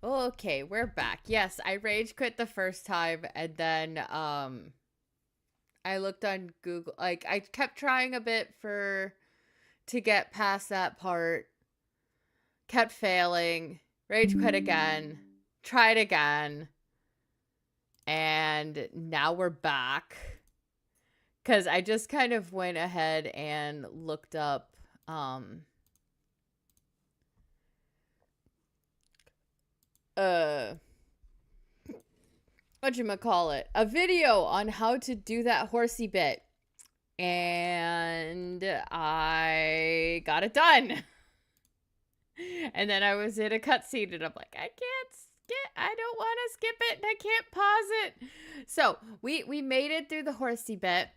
Okay, we're back. Yes, I rage quit the first time, and then I looked on Google. Like, I kept trying a bit to get past that part. Kept failing. Rage quit again. Tried again. And now we're back. Because I just kind of went ahead and looked up whatchamacallit, a video on how to do that horsey bit. And I got it done. And then I was in a cutscene and I'm like, I don't want to skip it and I can't pause it. So we made it through the horsey bit.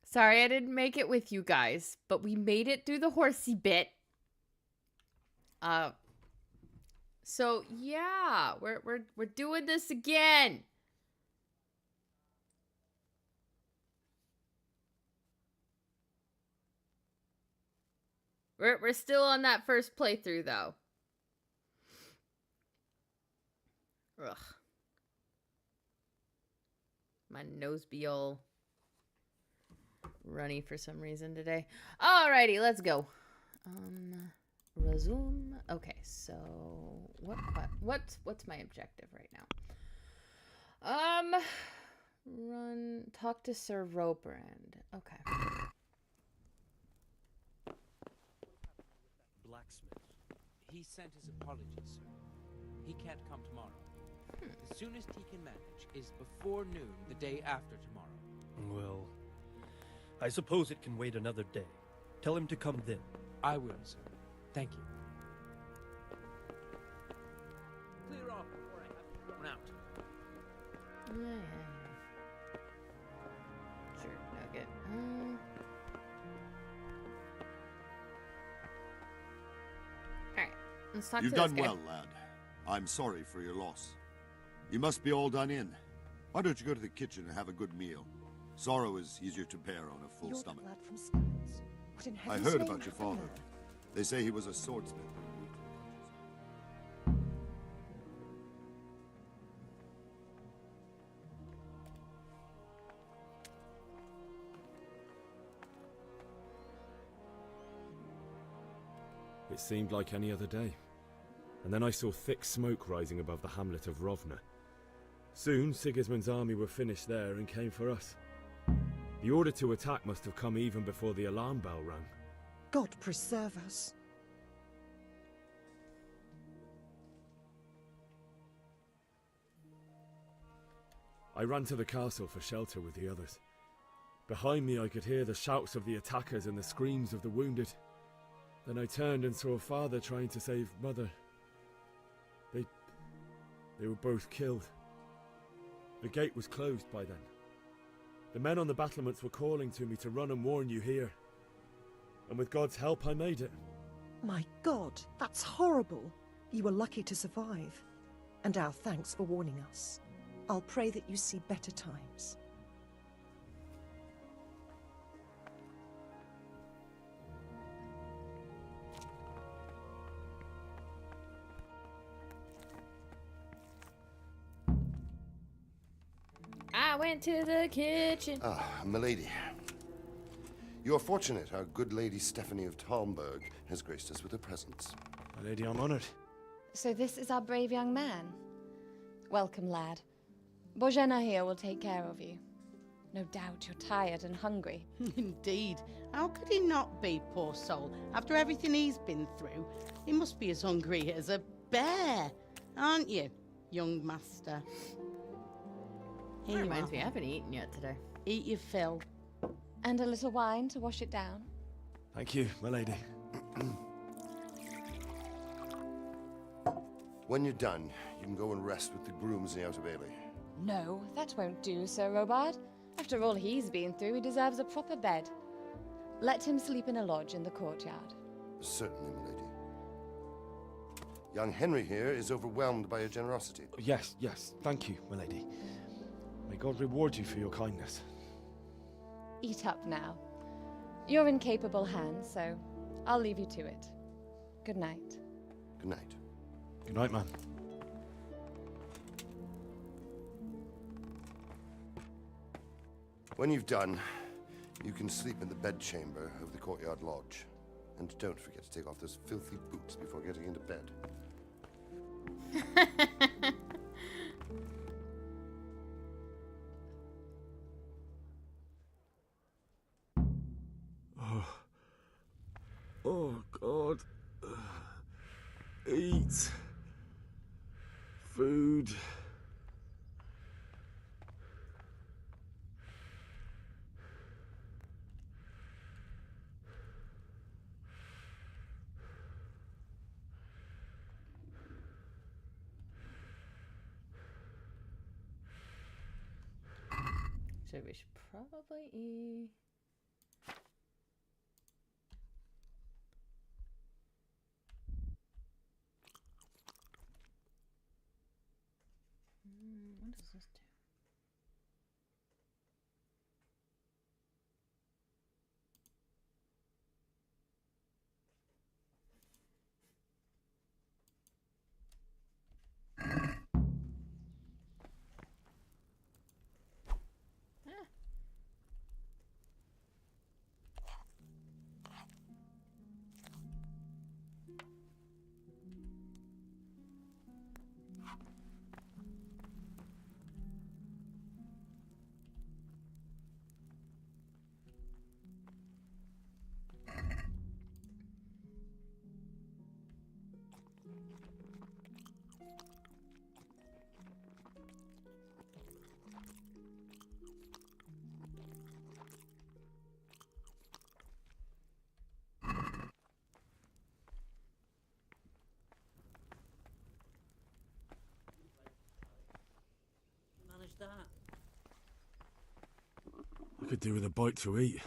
Sorry I didn't make it with you guys, but we made it through the horsey bit. So yeah, we're doing this again. We're still on that first playthrough though. Ugh. My nose be all runny for some reason today. Alrighty, let's go. Resume. Okay, so what's my objective right now? Talk to Sir Robrand. Okay. Blacksmith. He sent his apologies, sir. He can't come tomorrow. The soonest he can manage is before noon the day after tomorrow. Well, I suppose it can wait another day. Tell him to come then. I will, sir. Thank you. Clear off before I have to thrown out. Yeah. Sure, nugget. Alright, let's talk to You've this done guy. well, lad. I'm sorry for your loss. You must be all done in. Why don't you go to the kitchen and have a good meal? Sorrow is easier to bear on a full stomach. I heard about your father. They say he was a swordsman. It seemed like any other day. And then I saw thick smoke rising above the hamlet of Rovna. Soon, Sigismund's army were finished there and came for us. The order to attack must have come even before the alarm bell rang. God preserve us. I ran to the castle for shelter with the others. Behind me I could hear the shouts of the attackers and the screams of the wounded. Then I turned and saw father trying to save mother. They were both killed. The gate was closed by then. The men on the battlements were calling to me to run and warn you here. And with God's help I made it. My God, that's horrible. You were lucky to survive. And our thanks for warning us. I'll pray that you see better times. I went to the kitchen. Ah, milady. You are fortunate our good lady Stephanie of Talmberg has graced us with her presence. My lady, I'm honored. So this is our brave young man. Welcome, lad. Bozhena here will take care of you. No doubt you're tired and hungry. Indeed. How could he not be, poor soul? After everything he's been through, he must be as hungry as a bear, aren't you, young master? That reminds me, I haven't eaten yet today. Eat your fill. And a little wine to wash it down. Thank you, my lady. When you're done, you can go and rest with the grooms in the Outer Bailey. No, that won't do, Sir Robard. After all he's been through, he deserves a proper bed. Let him sleep in a lodge in the courtyard. Certainly, milady. Young Henry here is overwhelmed by your generosity. Yes, thank you, my lady. May God reward you for your kindness. Eat up now. You're in capable hands, so I'll leave you to it. Good night. Good night. Good night, man. When you've done, you can sleep in the bedchamber of the courtyard lodge. And don't forget to take off those filthy boots before getting into bed. Oh, God. Eat. Food. So we should probably eat. What does this do? Manage that. I could do with a bite to eat.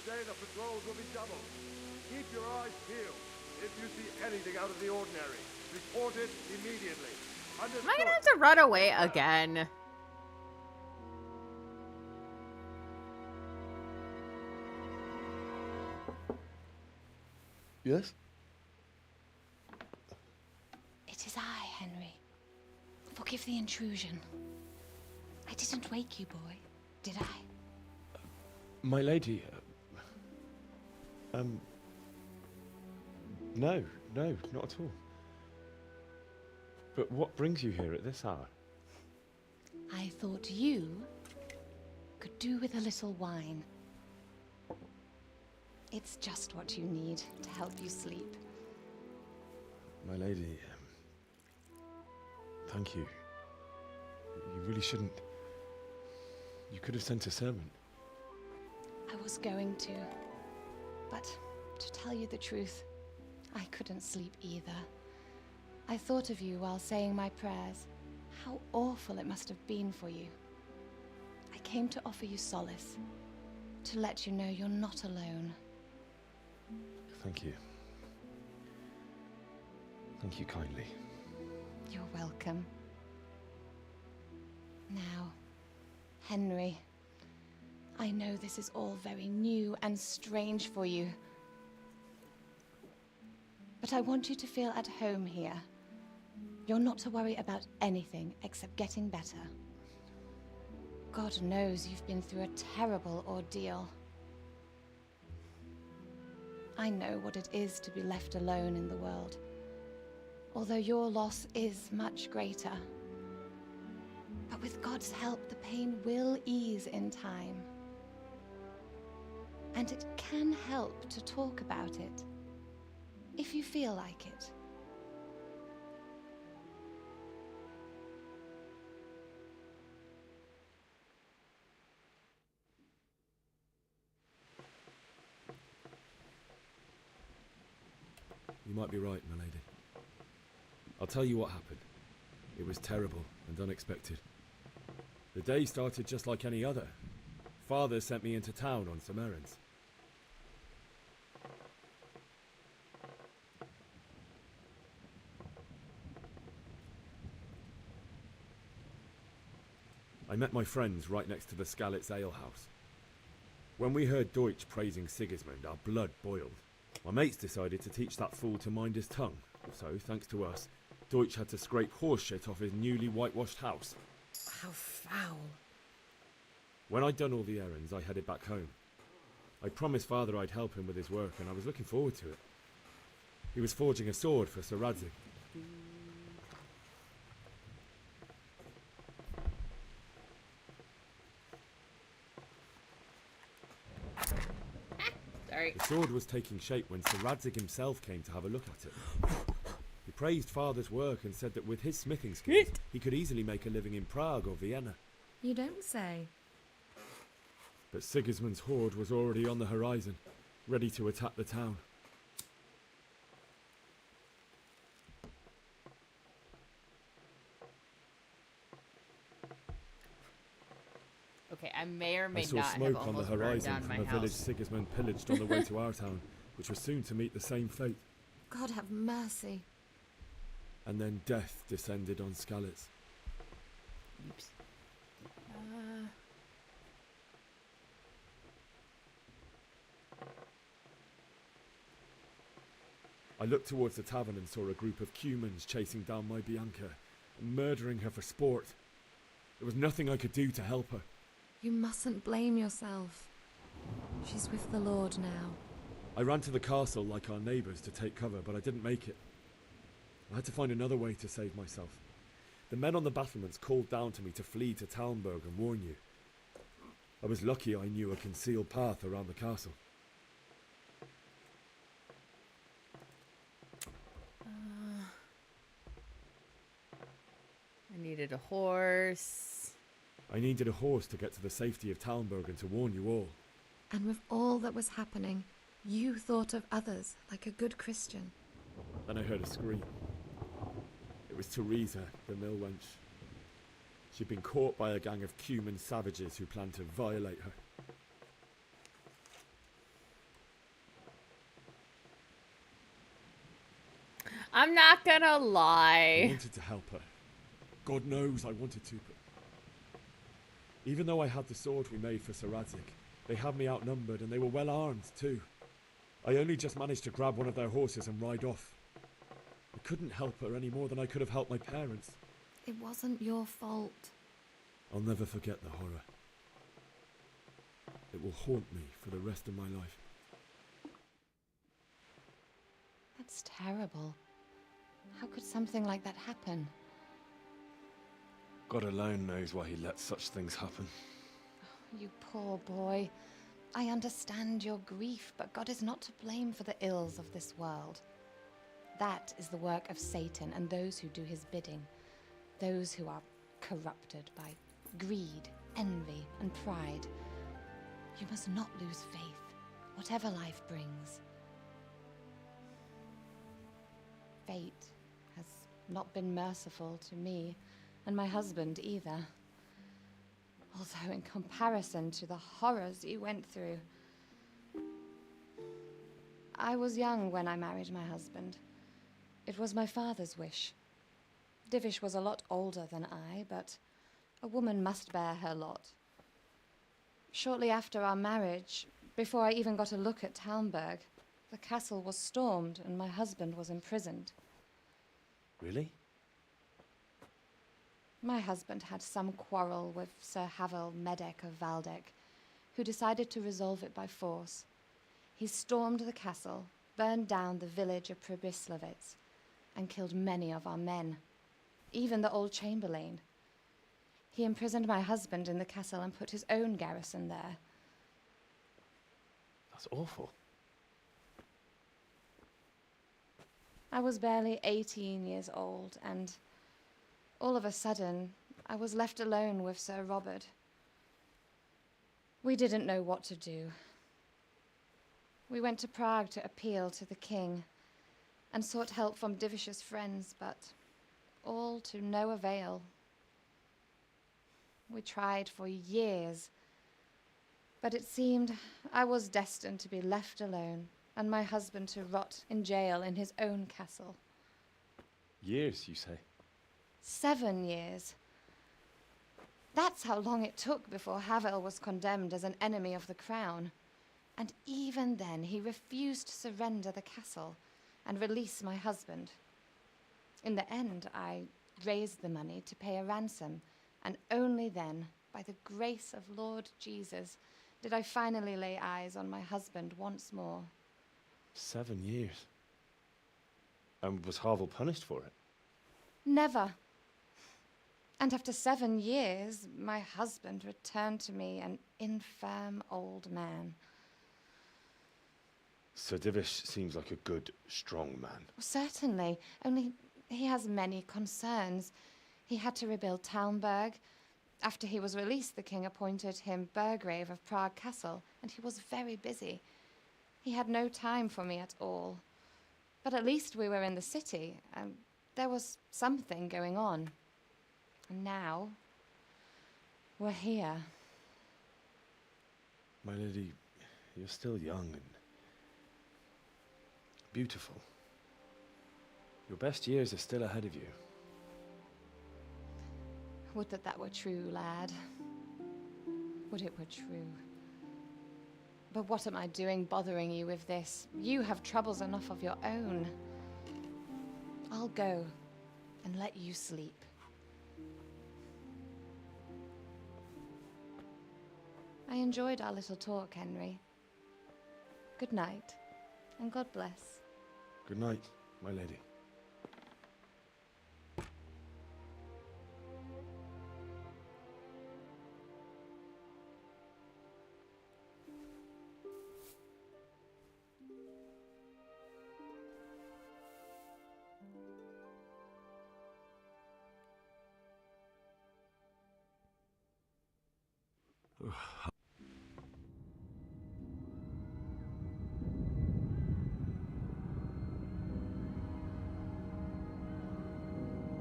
Today the patrols will be doubled. Keep your eyes peeled. If you see anything out of the ordinary, report it immediately. Understood? Am I gonna have to run away again? Yes? It is I, Henry. Forgive the intrusion. I didn't wake you, boy, did I? My lady, no, not at all. But what brings you here at this hour? I thought you could do with a little wine. It's just what you need to help you sleep. My lady, thank you. You really shouldn't. You could have sent a servant. I was going to, but to tell you the truth, I couldn't sleep either. I thought of you while saying my prayers. How awful it must have been for you. I came to offer you solace, to let you know you're not alone. Thank you. Thank you kindly. You're welcome. Now, Henry, I know this is all very new and strange for you, but I want you to feel at home here. You're not to worry about anything except getting better. God knows you've been through a terrible ordeal. I know what it is to be left alone in the world. although your loss is much greater. But with God's help, the pain will ease in time. And it can help to talk about it, if you feel like it. You might be right, my lady. I'll tell you what happened. It was terrible and unexpected. The day started just like any other. Father sent me into town on some errands. I met my friends right next to the Skalitz Ale House. When we heard Deutsch praising Sigismund, our blood boiled. My mates decided to teach that fool to mind his tongue. So, thanks to us, Deutsch had to scrape horse shit off his newly whitewashed house. How foul. When I'd done all the errands, I headed back home. I promised Father I'd help him with his work, and I was looking forward to it. He was forging a sword for Sir Radzig. Sorry. The sword was taking shape when Sir Radzig himself came to have a look at it. He praised Father's work and said that with his smithing skills, he could easily make a living in Prague or Vienna. You don't say. But Sigismund's horde was already on the horizon, ready to attack the town. Okay, I may or may I saw not have smoke on the almost burned horizon down from my a village house. Sigismund pillaged on the way to our town, which was soon to meet the same fate. God have mercy. And then death descended on Skalitz. Oops. I looked towards the tavern and saw a group of Cumans chasing down my Bianca and murdering her for sport. There was nothing I could do to help her. You mustn't blame yourself. She's with the Lord now. I ran to the castle like our neighbours to take cover, but I didn't make it. I had to find another way to save myself. The men on the battlements called down to me to flee to Talmberg and warn you. I was lucky I knew a concealed path around the castle. I needed a horse. I needed a horse to get to the safety of Talmberg and to warn you all. And with all that was happening, you thought of others like a good Christian. Then I heard a scream. It was Teresa, the mill wench. She'd been caught by a gang of Cuman savages who planned to violate her. I'm not gonna I lie. wanted to help her. God knows I wanted to, but even though I had the sword we made for Sir Radzig, they had me outnumbered and they were well armed too. I only just managed to grab one of their horses and ride off. I couldn't help her any more than I could have helped my parents. It wasn't your fault. I'll never forget the horror. It will haunt me for the rest of my life. That's terrible. How could something like that happen? God alone knows why he lets such things happen. You poor boy. I understand your grief, but God is not to blame for the ills of this world. That is the work of Satan and those who do his bidding. Those who are corrupted by greed, envy, and pride. You must not lose faith, whatever life brings. Fate has not been merciful to me, and my husband either. Although in comparison to the horrors you went through. I was young when I married my husband. It was my father's wish. Divish was a lot older than I, but a woman must bear her lot. Shortly after our marriage, before I even got a look at Talmberg, the castle was stormed and my husband was imprisoned. Really? My husband had some quarrel with Sir Havel Medek of Valdek, who decided to resolve it by force. He stormed the castle, burned down the village of Pribyslavitz, and killed many of our men, even the old chamberlain. He imprisoned my husband in the castle and put his own garrison there. That's awful. I was barely 18 years old, and all of a sudden, I was left alone with Sir Robert. We didn't know what to do. We went to Prague to appeal to the king and sought help from Divish's friends, but all to no avail. We tried for years, but it seemed I was destined to be left alone and my husband to rot in jail in his own castle. Years, you say? 7 years. That's how long it took before Havel was condemned as an enemy of the crown. And even then, he refused to surrender the castle and release my husband. In the end, I raised the money to pay a ransom, and only then, by the grace of Lord Jesus, did I finally lay eyes on my husband once more. 7 years. And was Havel punished for it? Never. And after 7 years, my husband returned to me an infirm old man. Sir Divish seems like a good, strong man. Certainly, only he has many concerns. He had to rebuild Talmberg. After he was released, the king appointed him Burgrave of Prague Castle, and he was very busy. He had no time for me at all. But at least we were in the city, and there was something going on. And now, we're here. My lady, you're still young and beautiful. Your best years are still ahead of you. Would that that were true, lad. Would it were true. But what am I doing bothering you with this? You have troubles enough of your own. I'll go and let you sleep. I enjoyed our little talk, Henry. Good night, and God bless. Good night, my lady.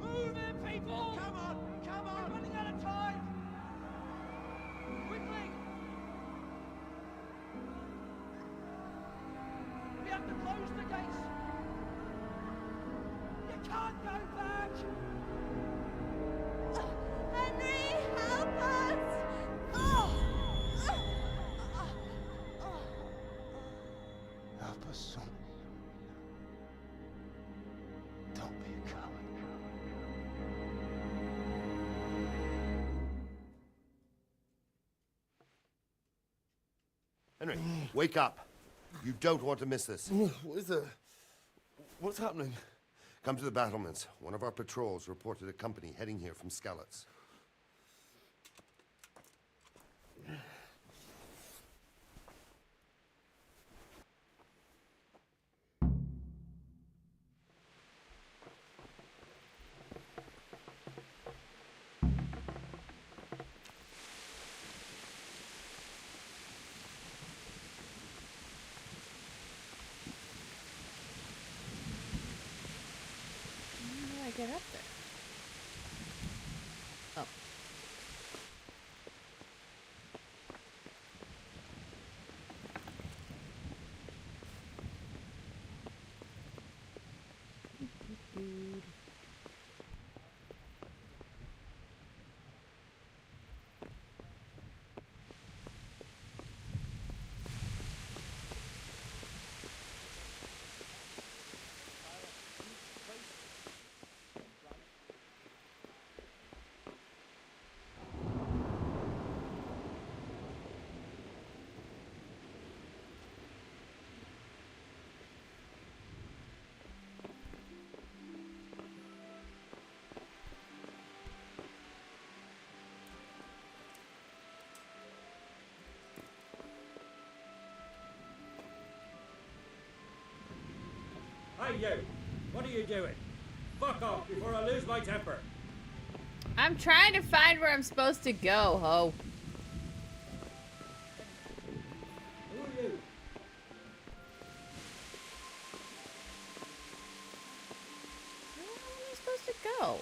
Move it, people! Come on! Come on! We're running out of time! Quickly! We have to close the gates! You can't go back! Henry, help us! Help us, son. Don't be a coward. Henry, wake up. You don't want to miss this. What is it? What's happening? Come to the battlements. One of our patrols reported a company heading here from Skalitz. How do I get up there? Hey, you! What are you doing? Fuck off before I lose my temper. I'm trying to find where I'm supposed to go, ho. Who are you? Where am I supposed to go?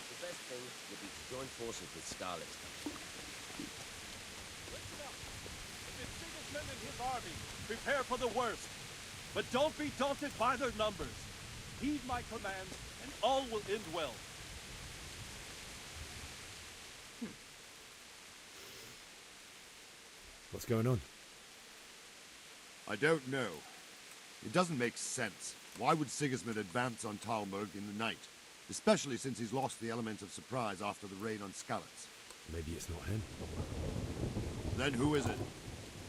The best thing would be to join forces with Scarlet. Listen up. If it's Sigismund and his army, prepare for the worst. But don't be daunted by their numbers. Heed my command, and all will end well. What's going on? I don't know. It doesn't make sense. Why would Sigismund advance on Talmberg in the night? Especially since he's lost the element of surprise after the raid on Skalitz. Maybe it's not him. Then who is it?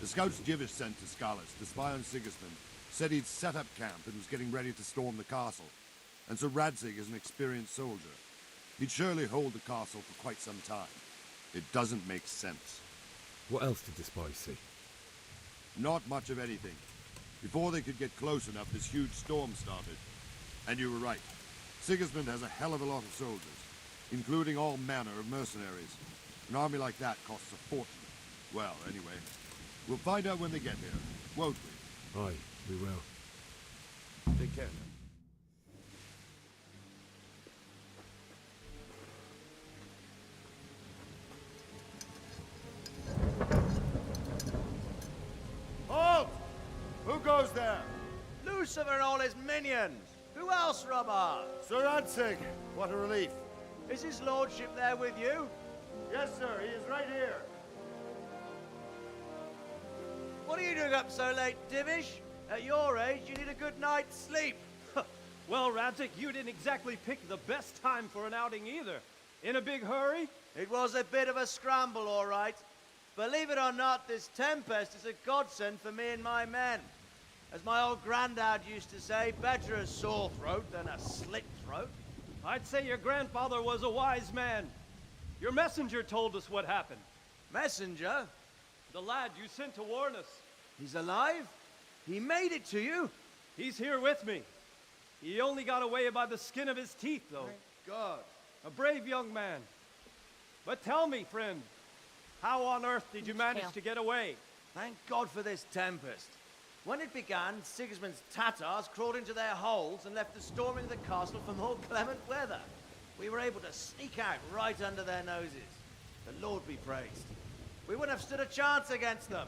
The scouts Jivish sent to Skalitz to spy on Sigismund said he'd set up camp and was getting ready to storm the castle. And so Radzig is an experienced soldier. He'd surely hold the castle for quite some time. It doesn't make sense. What else did the spies see? Not much of anything. Before they could get close enough, this huge storm started. And you were right. Sigismund has a hell of a lot of soldiers, including all manner of mercenaries. An army like that costs a fortune. Well, anyway, we'll find out when they get here, won't we? Aye, we will. Take care now. Halt! Who goes there? Lucifer and all his minions. Who else, Robert? Sir Radzig, what a relief. Is his lordship there with you? Yes, sir, he is right here. What are you doing up so late, Divish? At your age, you need a good night's sleep. Well, Radzig, you didn't exactly pick the best time for an outing either. In a big hurry? It was a bit of a scramble, all right. Believe it or not, this tempest is a godsend for me and my men. As my old granddad used to say, better a sore throat than a slit throat. I'd say your grandfather was a wise man. Your messenger told us what happened. Messenger? The lad you sent to warn us. He's alive? He made it to you? He's here with me. He only got away by the skin of his teeth, though. Thank God. A brave young man. But tell me, friend, how on earth did you manage to get away? Thank God for this tempest. When it began, Sigismund's Tatars crawled into their holes and left the storming of the castle for more clement weather. We were able to sneak out right under their noses. The Lord be praised. We wouldn't have stood a chance against them.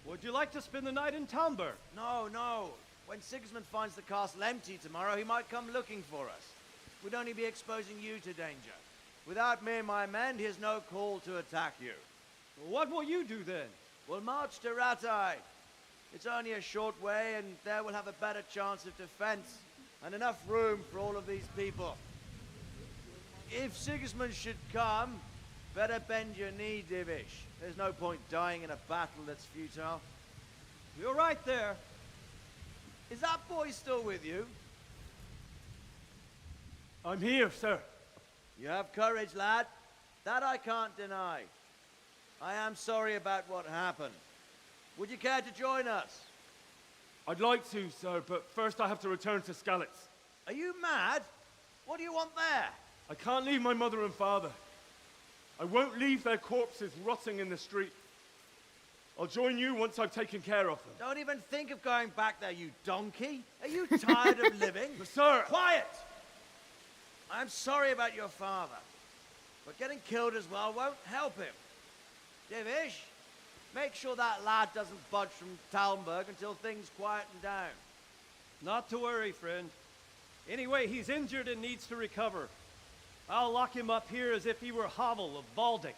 Would you like to spend the night in Talmberg? No, no. When Sigismund finds the castle empty tomorrow, he might come looking for us. We'd only be exposing you to danger. Without me and my men, he has no call to attack you. What will you do then? We'll march to Ratai. It's only a short way, and there we'll have a better chance of defense and enough room for all of these people. If Sigismund should come, better bend your knee, Divish. There's no point dying in a battle that's futile. You're right there. Is that boy still with you? I'm here, sir. You have courage, lad. That I can't deny. I am sorry about what happened. Would you care to join us? I'd like to, sir, but first I have to return to Skalitz. Are you mad? What do you want there? I can't leave my mother and father. I won't leave their corpses rotting in the street. I'll join you once I've taken care of them. Don't even think of going back there, you donkey. Are you tired of living? Sir! Quiet! I'm sorry about your father, but getting killed as well won't help him. Divish, make sure that lad doesn't budge from Talmberg until things quieten down. Not to worry, friend. Anyway, he's injured and needs to recover. I'll lock him up here as if he were Havel of Valdic.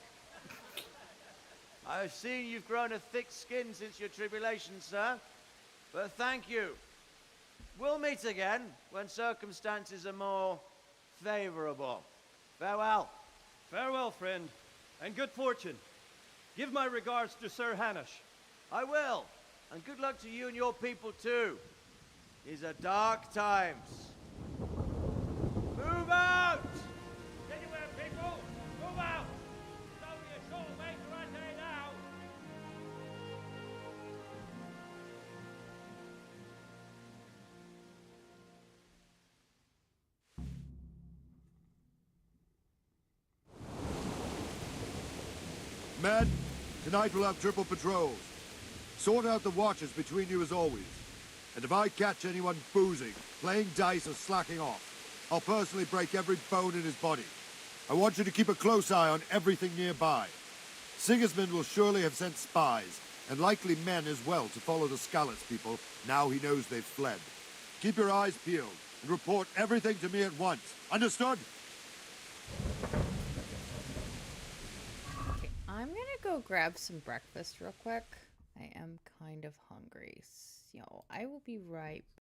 I've seen you've grown a thick skin since your tribulation, sir. But thank you. We'll meet again when circumstances are more favorable. Farewell. Farewell, friend, and good fortune. Give my regards to Sir Hanush. I will. And good luck to you and your people, too. These are dark times. Move out! Anywhere, people! Move out! It's only a short way to Rattay now! Men, tonight we'll have triple patrols. Sort out the watches between you as always. And if I catch anyone boozing, playing dice or slacking off, I'll personally break every bone in his body. I want you to keep a close eye on everything nearby. Sigismund will surely have sent spies, and likely men as well, to follow the Skalitz people now he knows they've fled. Keep your eyes peeled, and report everything to me at once. Understood? Okay, I'm gonna go grab some breakfast real quick. I am kind of hungry, so I will be right back.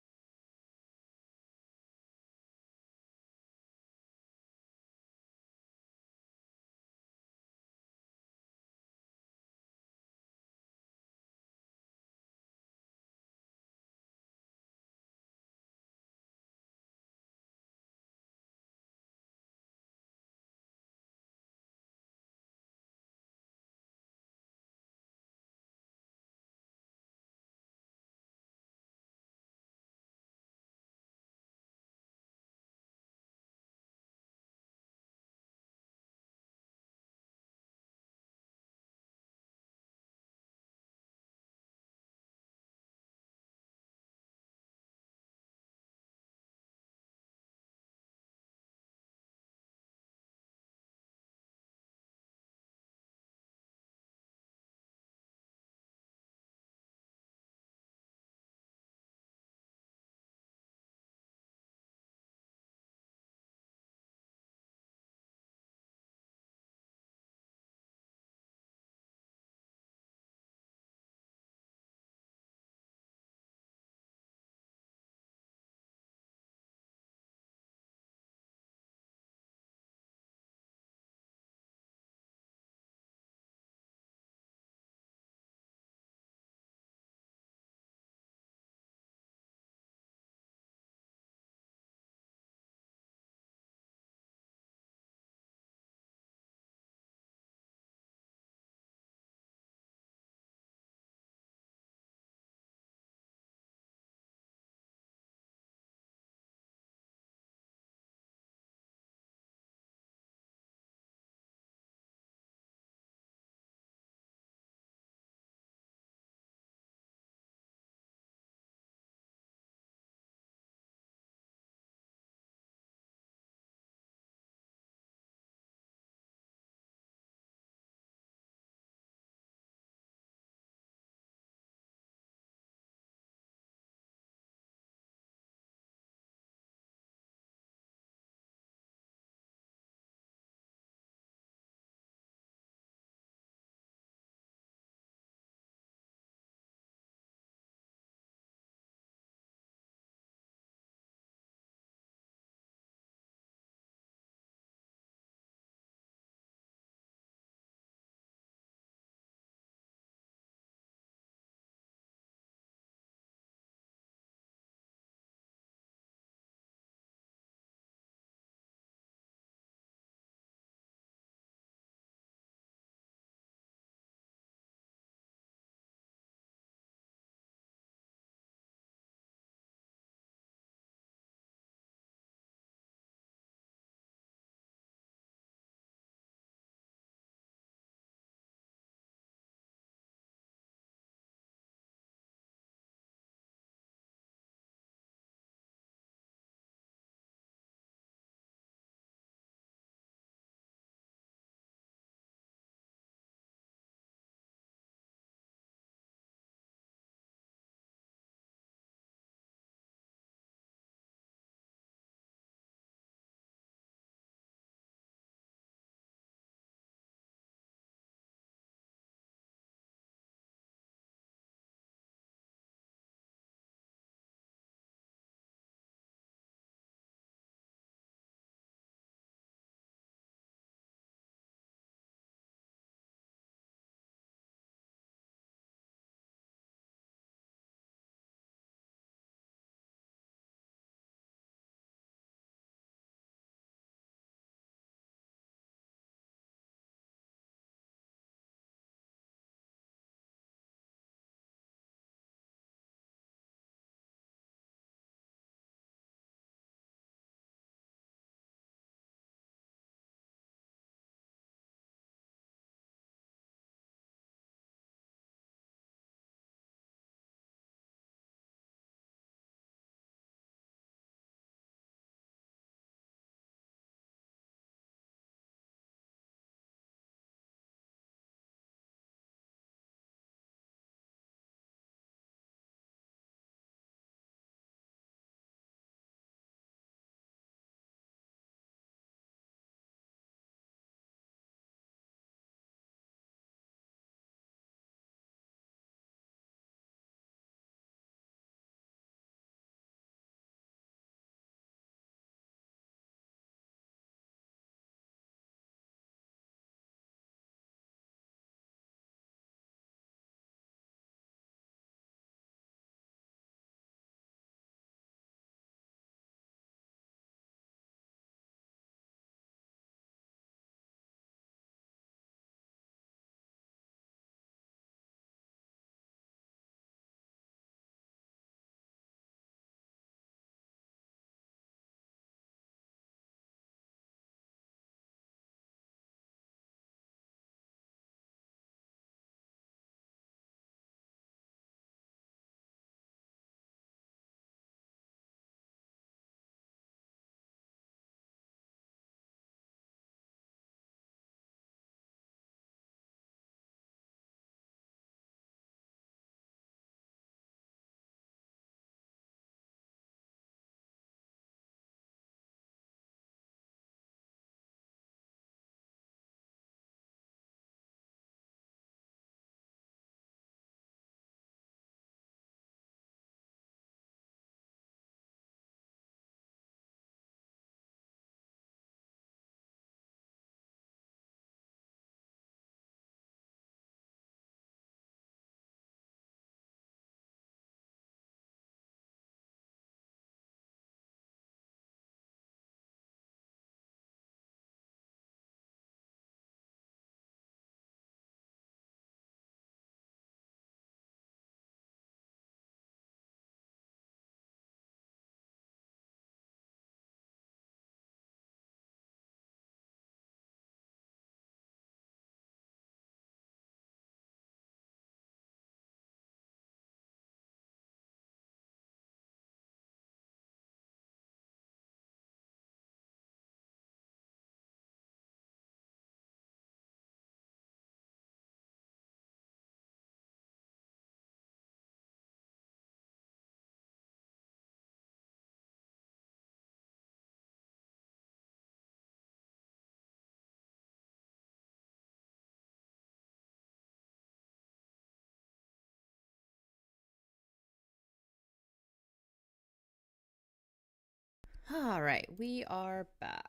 All right, we are back.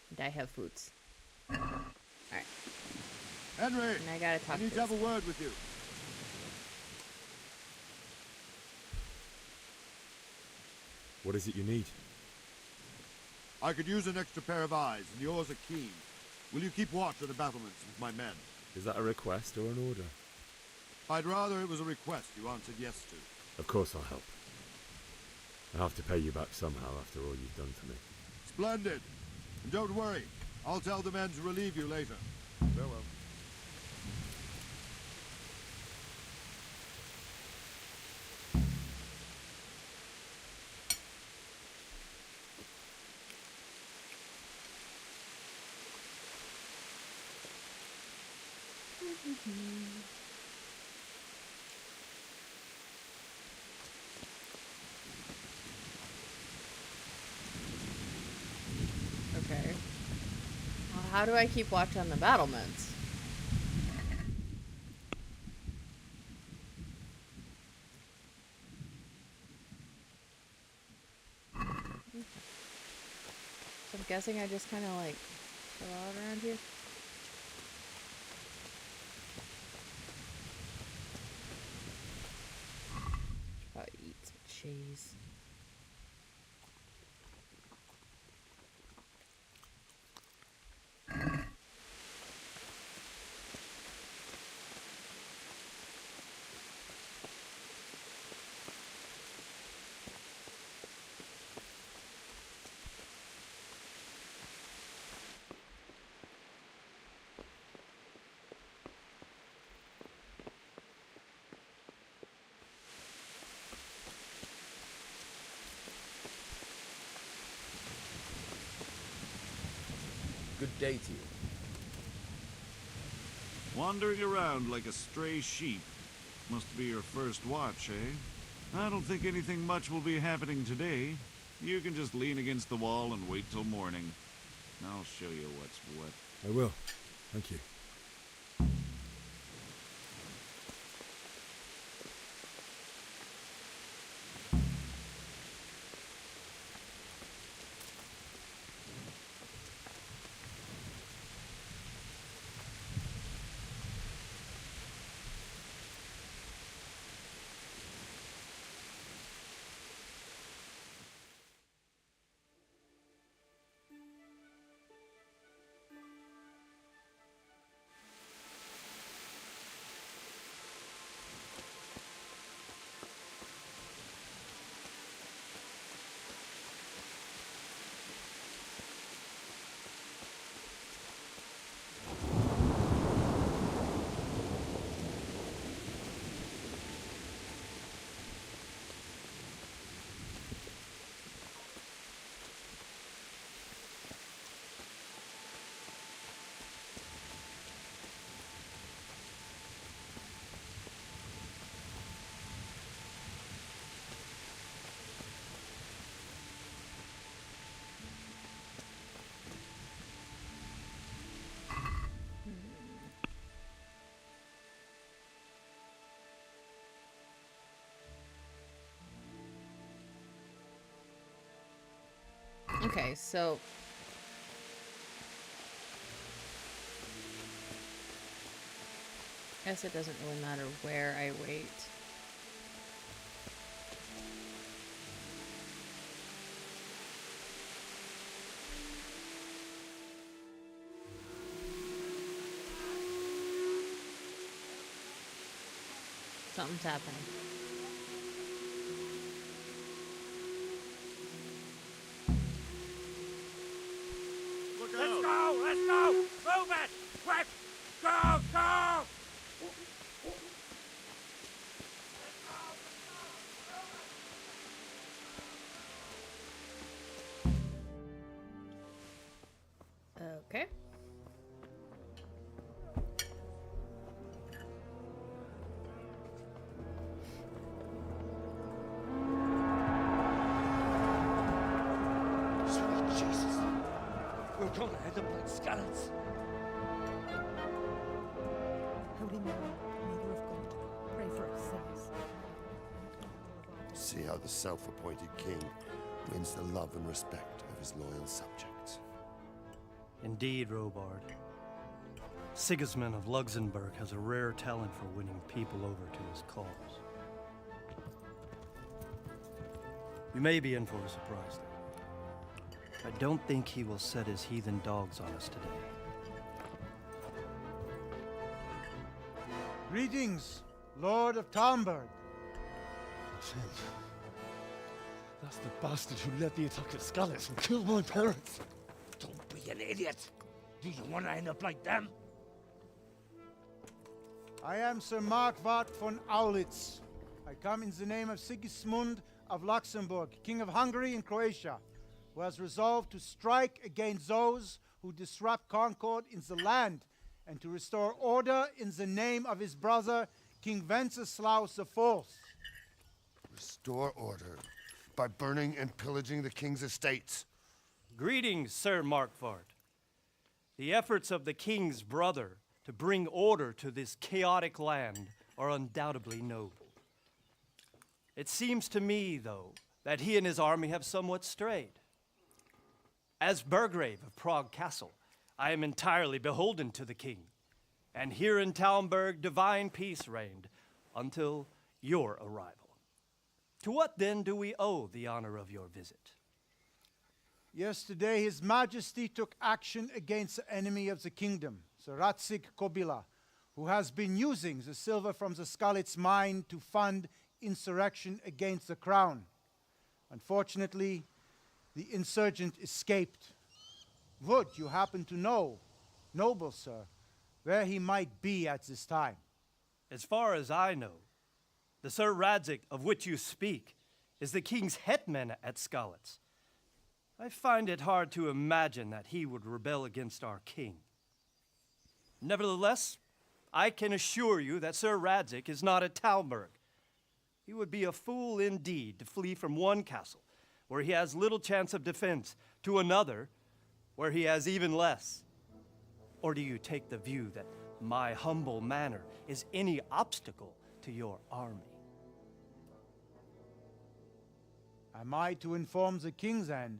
And I have foods. All right. Henry, And I gotta talk I need to have a word with you. What is it you need? I could use an extra pair of eyes, and yours are keen. Will you keep watch at the battlements with my men? Is that a request or an order? I'd rather it was a request you answered yes to. Of course I'll help. I have to pay you back somehow after all you've done for me. Splendid. And don't worry, I'll tell the men to relieve you later. Farewell. Okay. Well, how do I keep watch on the battlements? So I'm guessing I just kind of like chill out around here. Should probably eat some cheese. Good day to you. Wandering around like a stray sheep. Must be your first watch, eh? I don't think anything much will be happening today. You can just lean against the wall and wait till morning. I'll show you what's what. I will. Thank you. Okay, so I guess it doesn't really matter where I wait. Something's happening. Let's go! Let's go! Move it! Quick! Go! Go! Okay. Sweet Jesus! We're gonna end up like skeletons. Holy Mary, Mother of God, pray for us sinners. see how the self-appointed king wins the love and respect of his loyal subjects. Indeed, Robard. Sigismund of Luxembourg has a rare talent for winning people over to his cause. You may be in for a surprise, though. I don't think he will set his heathen dogs on us today. Greetings, Lord of Talmberg. Finn, that's the bastard who led the attack at Scarlet and killed my parents. Don't be an idiot. Do you want to end up like them? I am Sir Markwart von Aulitz. I come in the name of Sigismund of Luxembourg, King of Hungary and Croatia, who has resolved to strike against those who disrupt concord in the land and to restore order in the name of his brother, King Wenceslaus IV. Restore order by burning and pillaging the king's estates. Greetings, Sir Markwart. The efforts of the king's brother to bring order to this chaotic land are undoubtedly noble. It seems to me, though, that he and his army have somewhat strayed. As Burgrave of Prague Castle, I am entirely beholden to the king, and here in Talmberg divine peace reigned until your arrival. To what then do we owe the honor of your visit? Yesterday, His Majesty took action against the enemy of the kingdom, Sir Radzig Kobyla, who has been using the silver from the Skalitz mine to fund insurrection against the crown. Unfortunately, the insurgent escaped. Would you happen to know, noble sir, where he might be at this time? As far as I know, the Sir Radzig of which you speak is the king's hetman at Skalitz. I find it hard to imagine that he would rebel against our king. Nevertheless, I can assure you that Sir Radzig is not at Talmberg. He would be a fool indeed to flee from one castle, where he has little chance of defense, to another, where he has even less. Or do you take the view that my humble manner is any obstacle to your army? Am I to inform the king then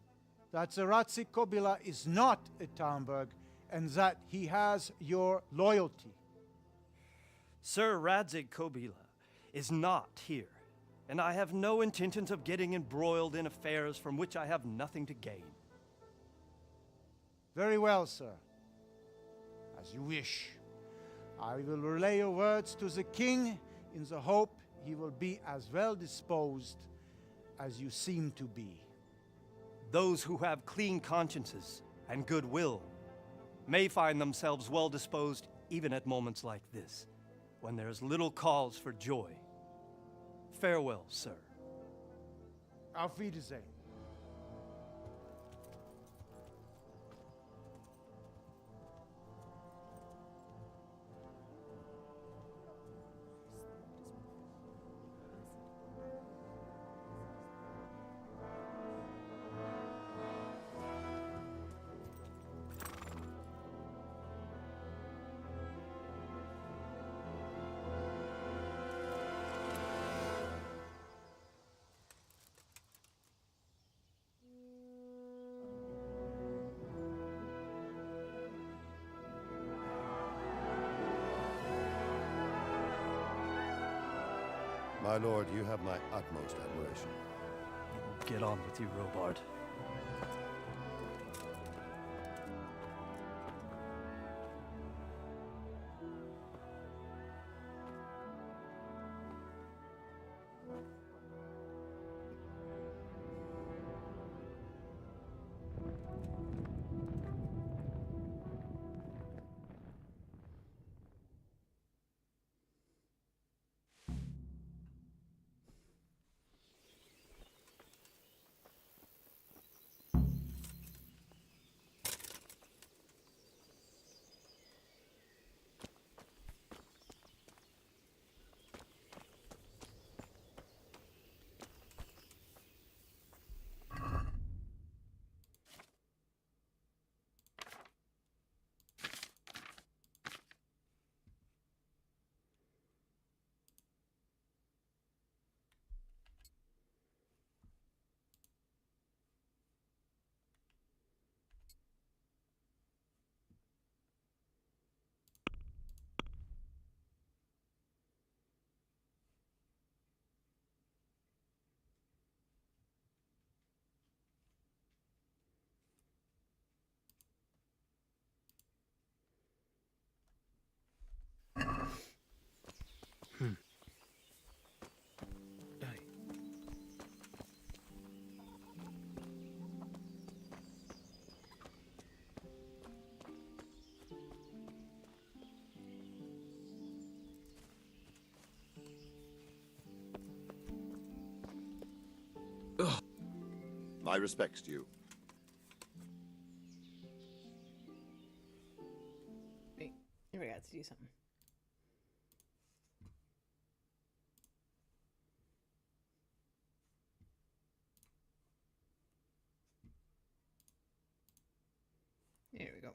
that Sir Radzig Kobyla is not at Talmberg and that he has your loyalty? Sir Radzig Kobyla is not here, and I have no intentions of getting embroiled in affairs from which I have nothing to gain. Very well, sir. As you wish. I will relay your words to the king in the hope he will be as well disposed as you seem to be. Those who have clean consciences and goodwill may find themselves well disposed even at moments like this, when there is little cause for joy. Farewell, sir. Auf Wiedersehen. My lord, you have my utmost admiration. Get on with you, Robard. My respects to you. Wait, I forgot to do something. There we go.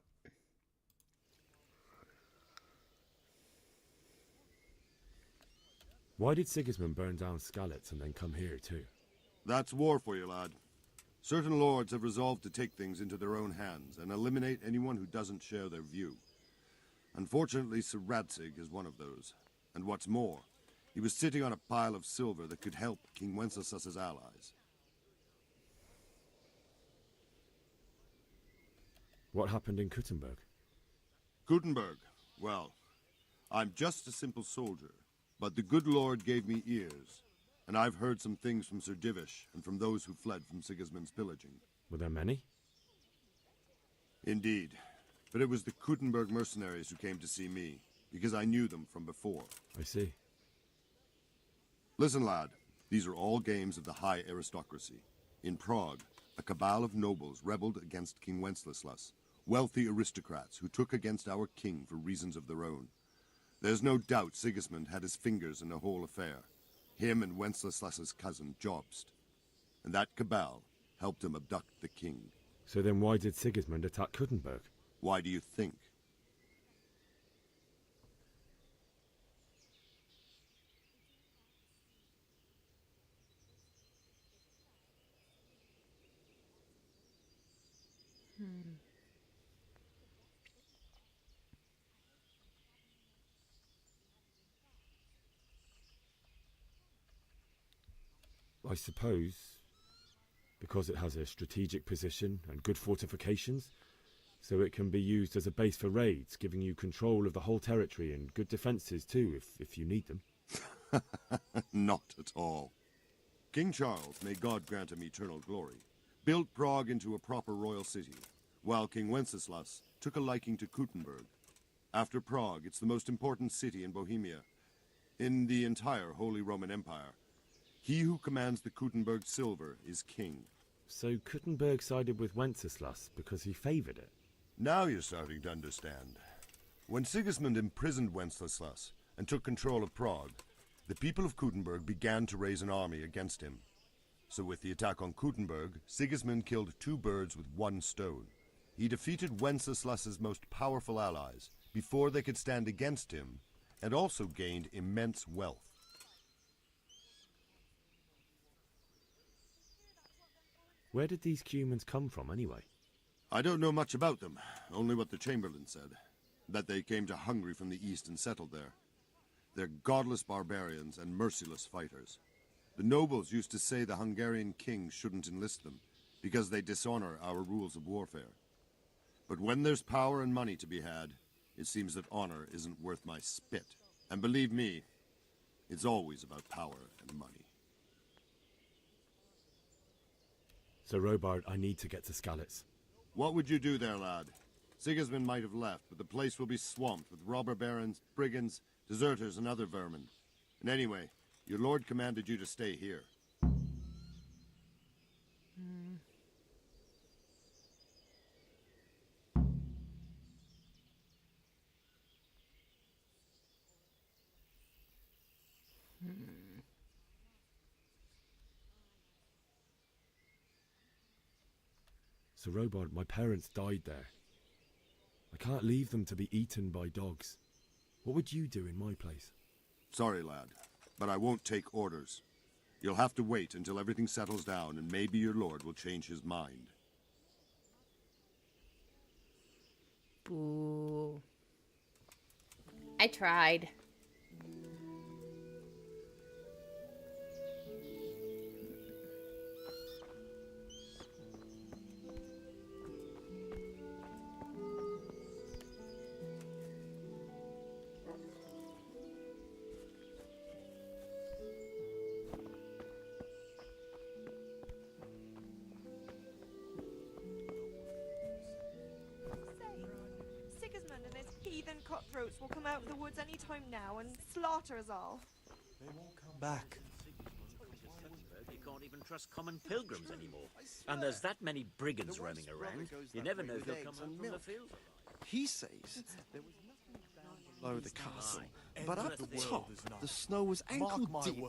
Why did Sigismund burn down Skalitz and then come here too? That's war for you, lad. Certain lords have resolved to take things into their own hands and eliminate anyone who doesn't share their view. Unfortunately, Sir Radzig is one of those. And what's more, he was sitting on a pile of silver that could help King Wenceslas's allies. What happened in Kuttenberg? Kuttenberg? Well, I'm just a simple soldier, but the good Lord gave me ears, and I've heard some things from Sir Divish and from those who fled from Sigismund's pillaging. Were there many? Indeed, but it was the Kuttenberg mercenaries who came to see me, because I knew them from before. I see. Listen, lad, these are all games of the high aristocracy. In Prague, a cabal of nobles rebelled against King Wenceslas, wealthy aristocrats who took against our king for reasons of their own. There's no doubt Sigismund had his fingers in the whole affair. Him and Wenceslas's cousin, Jobst. And that cabal helped him abduct the king. So then why did Sigismund attack Kuttenberg? Why do you think? I suppose because it has a strategic position and good fortifications, so it can be used as a base for raids, giving you control of the whole territory and good defences too, if you need them. Not at all. King Charles, may God grant him eternal glory, built Prague into a proper royal city, while King Wenceslas took a liking to Kuttenberg. After Prague, it's the most important city in Bohemia, in the entire Holy Roman Empire. He who commands the Kuttenberg silver is king. So Kuttenberg sided with Wenceslas because he favoured it? Now you're starting to understand. When Sigismund imprisoned Wenceslas and took control of Prague, the people of Kuttenberg began to raise an army against him. So with the attack on Kuttenberg, Sigismund killed two birds with one stone. He defeated Wenceslas's most powerful allies before they could stand against him, and also gained immense wealth. Where did these Cumans come from, anyway? I don't know much about them, only what the Chamberlain said. That they came to Hungary from the east and settled there. They're godless barbarians and merciless fighters. The nobles used to say the Hungarian king shouldn't enlist them, because they dishonor our rules of warfare. But when there's power and money to be had, it seems that honor isn't worth my spit. And believe me, it's always about power and money. So Robard, I need to get to Skalitz. What would you do there, lad? Sigismund might have left, but the place will be swamped with robber barons, brigands, deserters, and other vermin. And anyway, your lord commanded you to stay here. So Robard, my parents died there. I can't leave them to be eaten by dogs. What would you do in my place? Sorry, lad, but I won't take orders. You'll have to wait until everything settles down, and maybe your lord will change his mind. Boo. I tried. Cutthroats will come out of the woods any time now and slaughter us all. They won't come back. You can't even trust common pilgrims anymore. And there's that many brigands roaming around, you never know who'll come home from the field alive. He says there was nothing down below the castle, but up the top, the snow was ankle deep.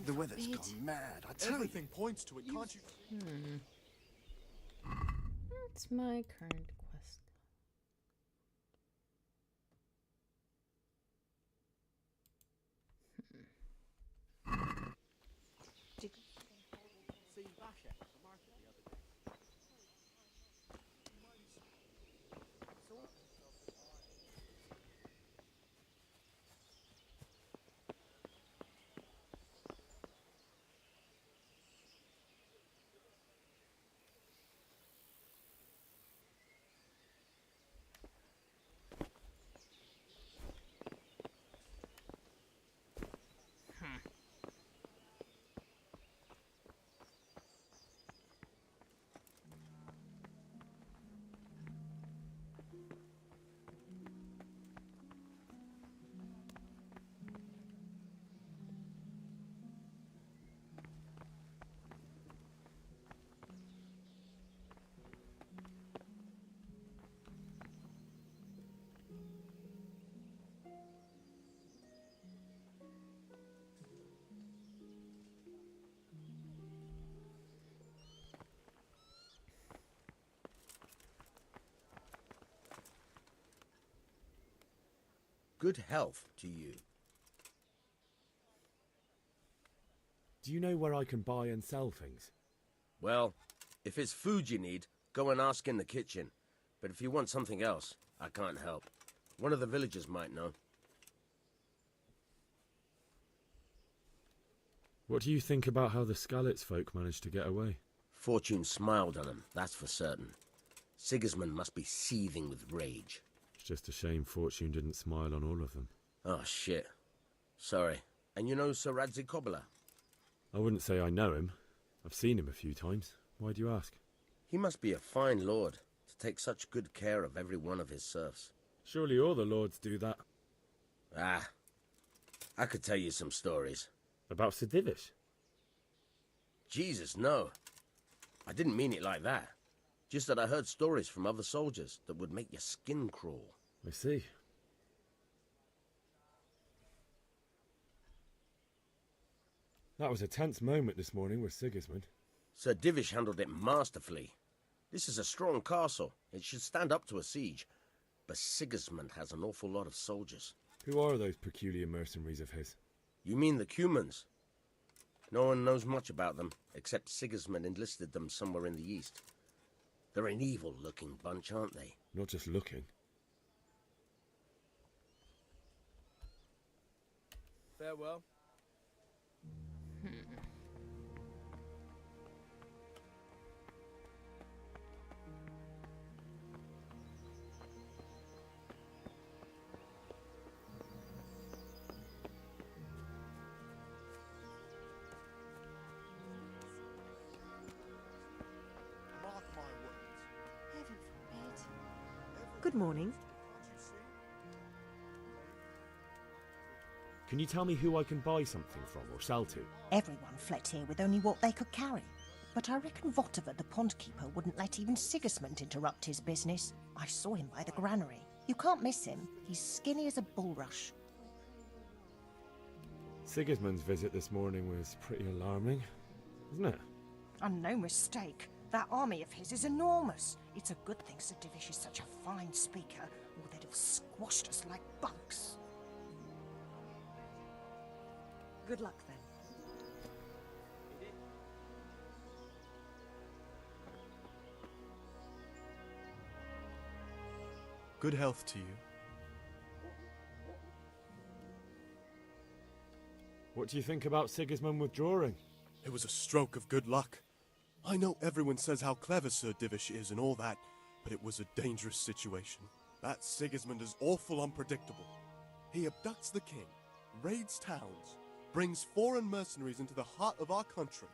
The weather's gone mad, I tell you. Everything points to it, can't you? What's my current quest? Good health to you. Do you know where I can buy and sell things? Well, if it's food you need, go and ask in the kitchen. But if you want something else, I can't help. One of the villagers might know. What do you think about how the Skalitz folk managed to get away? Fortune smiled on them, that's for certain. Sigismund must be seething with rage. It's just a shame Fortune didn't smile on all of them. Oh, shit. Sorry. And you know Sir Radzig Kobyla? I wouldn't say I know him. I've seen him a few times. Why do you ask? He must be a fine lord to take such good care of every one of his serfs. Surely all the lords do that. Ah, I could tell you some stories. About Sir Divish? Jesus, no. I didn't mean it like that. Just that I heard stories from other soldiers that would make your skin crawl. I see. That was a tense moment this morning with Sigismund. Sir Divish handled it masterfully. This is a strong castle. It should stand up to a siege. But Sigismund has an awful lot of soldiers. Who are those peculiar mercenaries of his? You mean the Cumans? No one knows much about them, except Sigismund enlisted them somewhere in the east. They're an evil-looking bunch, aren't they? Not just looking. Farewell. Good morning. Can you tell me who I can buy something from or sell to? Everyone fled here with only what they could carry. But I reckon Votiver, the pond keeper, wouldn't let even Sigismund interrupt his business. I saw him by the granary. You can't miss him. He's skinny as a bulrush. Sigismund's visit this morning was pretty alarming, wasn't it? And no mistake. That army of his is enormous. It's a good thing Sir Divish is such a fine speaker, or they'd have squashed us like bugs. Good luck, then. Good health to you. What do you think about Sigismund withdrawing? It was a stroke of good luck. I know everyone says how clever Sir Divish is and all that, but it was a dangerous situation. That Sigismund is awful unpredictable. He abducts the king, raids towns, brings foreign mercenaries into the heart of our country.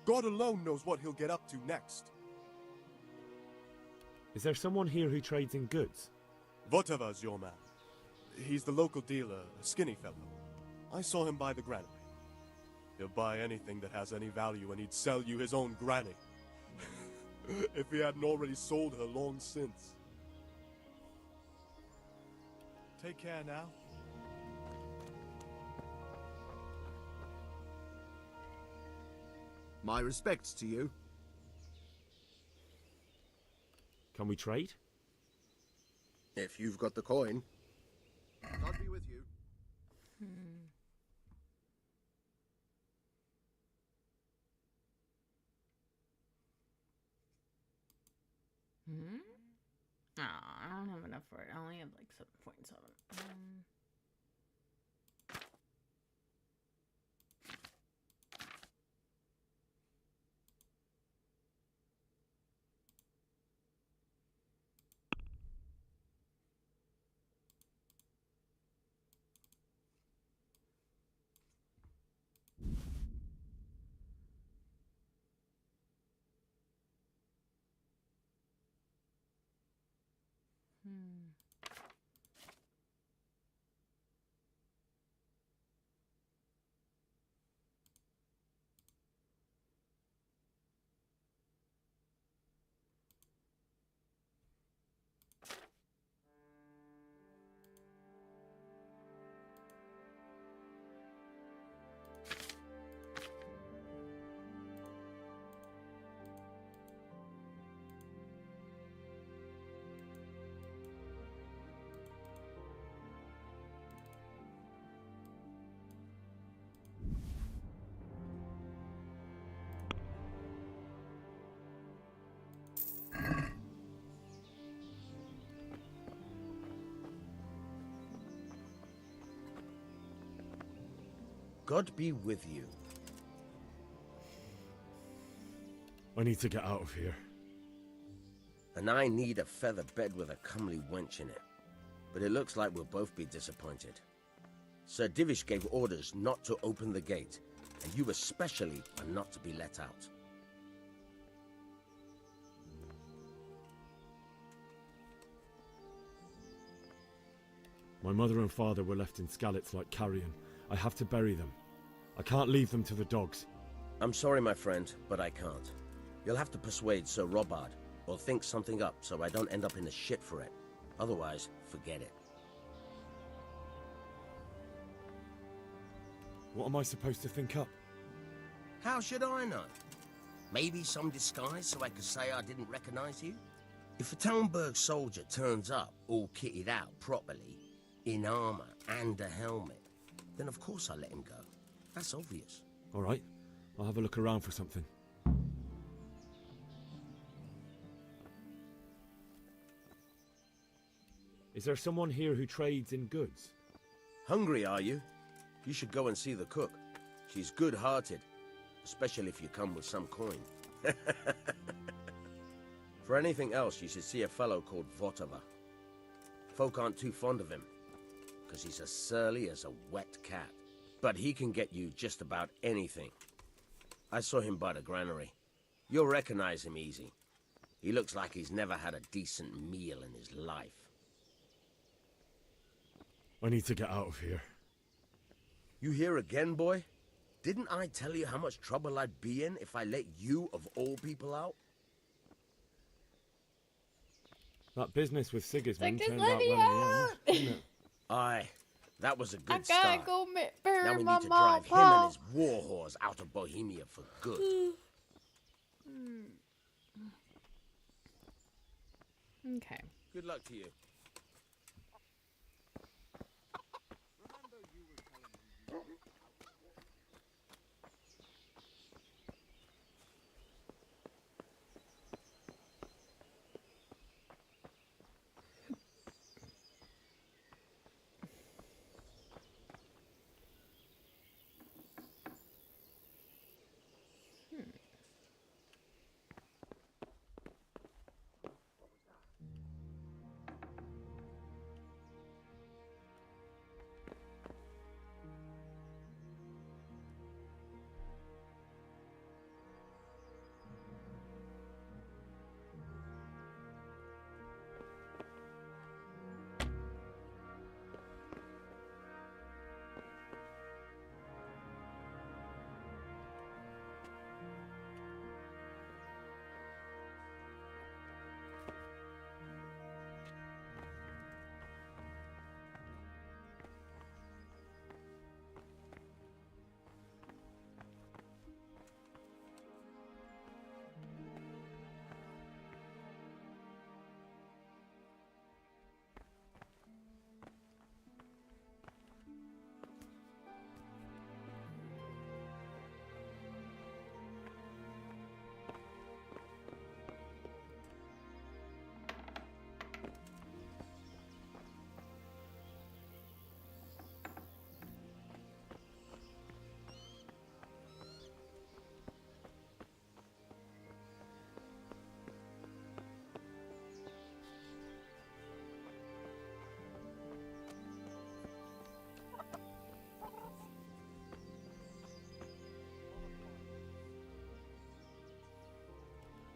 God alone knows what he'll get up to next. Is there someone here who trades in goods? Votiver's your man. He's the local dealer, a skinny fellow. I saw him by the granary. He'll buy anything that has any value, and he'd sell you his own granny. If he hadn't already sold her long since. Take care now. My respects to you. Can we trade? If you've got the coin. God be with you. Oh, I don't have enough for it. I only have like 7.7. God be with you. I need to get out of here. And I need a feather bed with a comely wench in it. But it looks like we'll both be disappointed. Sir Divish gave orders not to open the gate, and you especially are not to be let out. My mother and father were left in Skalitz like carrion. I have to bury them. I can't leave them to the dogs. I'm sorry, my friend, but I can't. You'll have to persuade Sir Robard, or think something up so I don't end up in the shit for it. Otherwise, forget it. What am I supposed to think up? How should I know? Maybe some disguise so I could say I didn't recognize you? If a Talmberg soldier turns up all kitted out properly, in armor and a helmet, then of course I'll let him go. That's obvious. All right, I'll have a look around for something. Is there someone here who trades in goods? Hungry, are you? You should go and see the cook. She's good-hearted, especially if you come with some coin. For anything else, you should see a fellow called Votava. Folk aren't too fond of him, because he's as surly as a wet cat. But he can get you just about anything. I saw him by the granary. You'll recognize him easy. He looks like he's never had a decent meal in his life. I need to get out of here. You here again, boy? Didn't I tell you how much trouble I'd be in if I let you, of all people, out? That business with Sigismund Just turned let out me well in the end, didn't it? Aye, that was a I good gotta start. go Now bury we my need to mom, drive him and Paul. his war whores out of Bohemia for good. Okay. Good luck to you.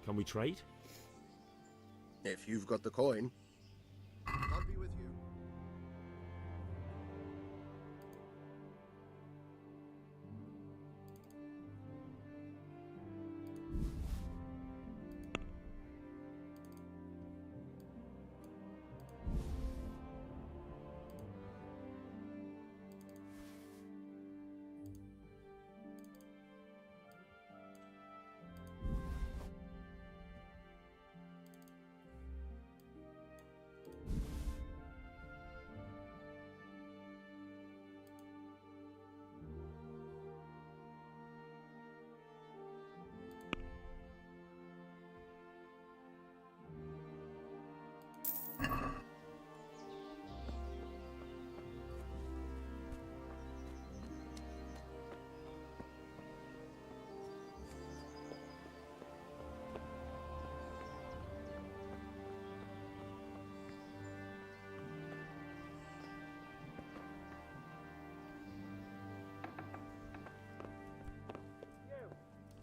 Can we trade? If you've got the coin. I'll be with you.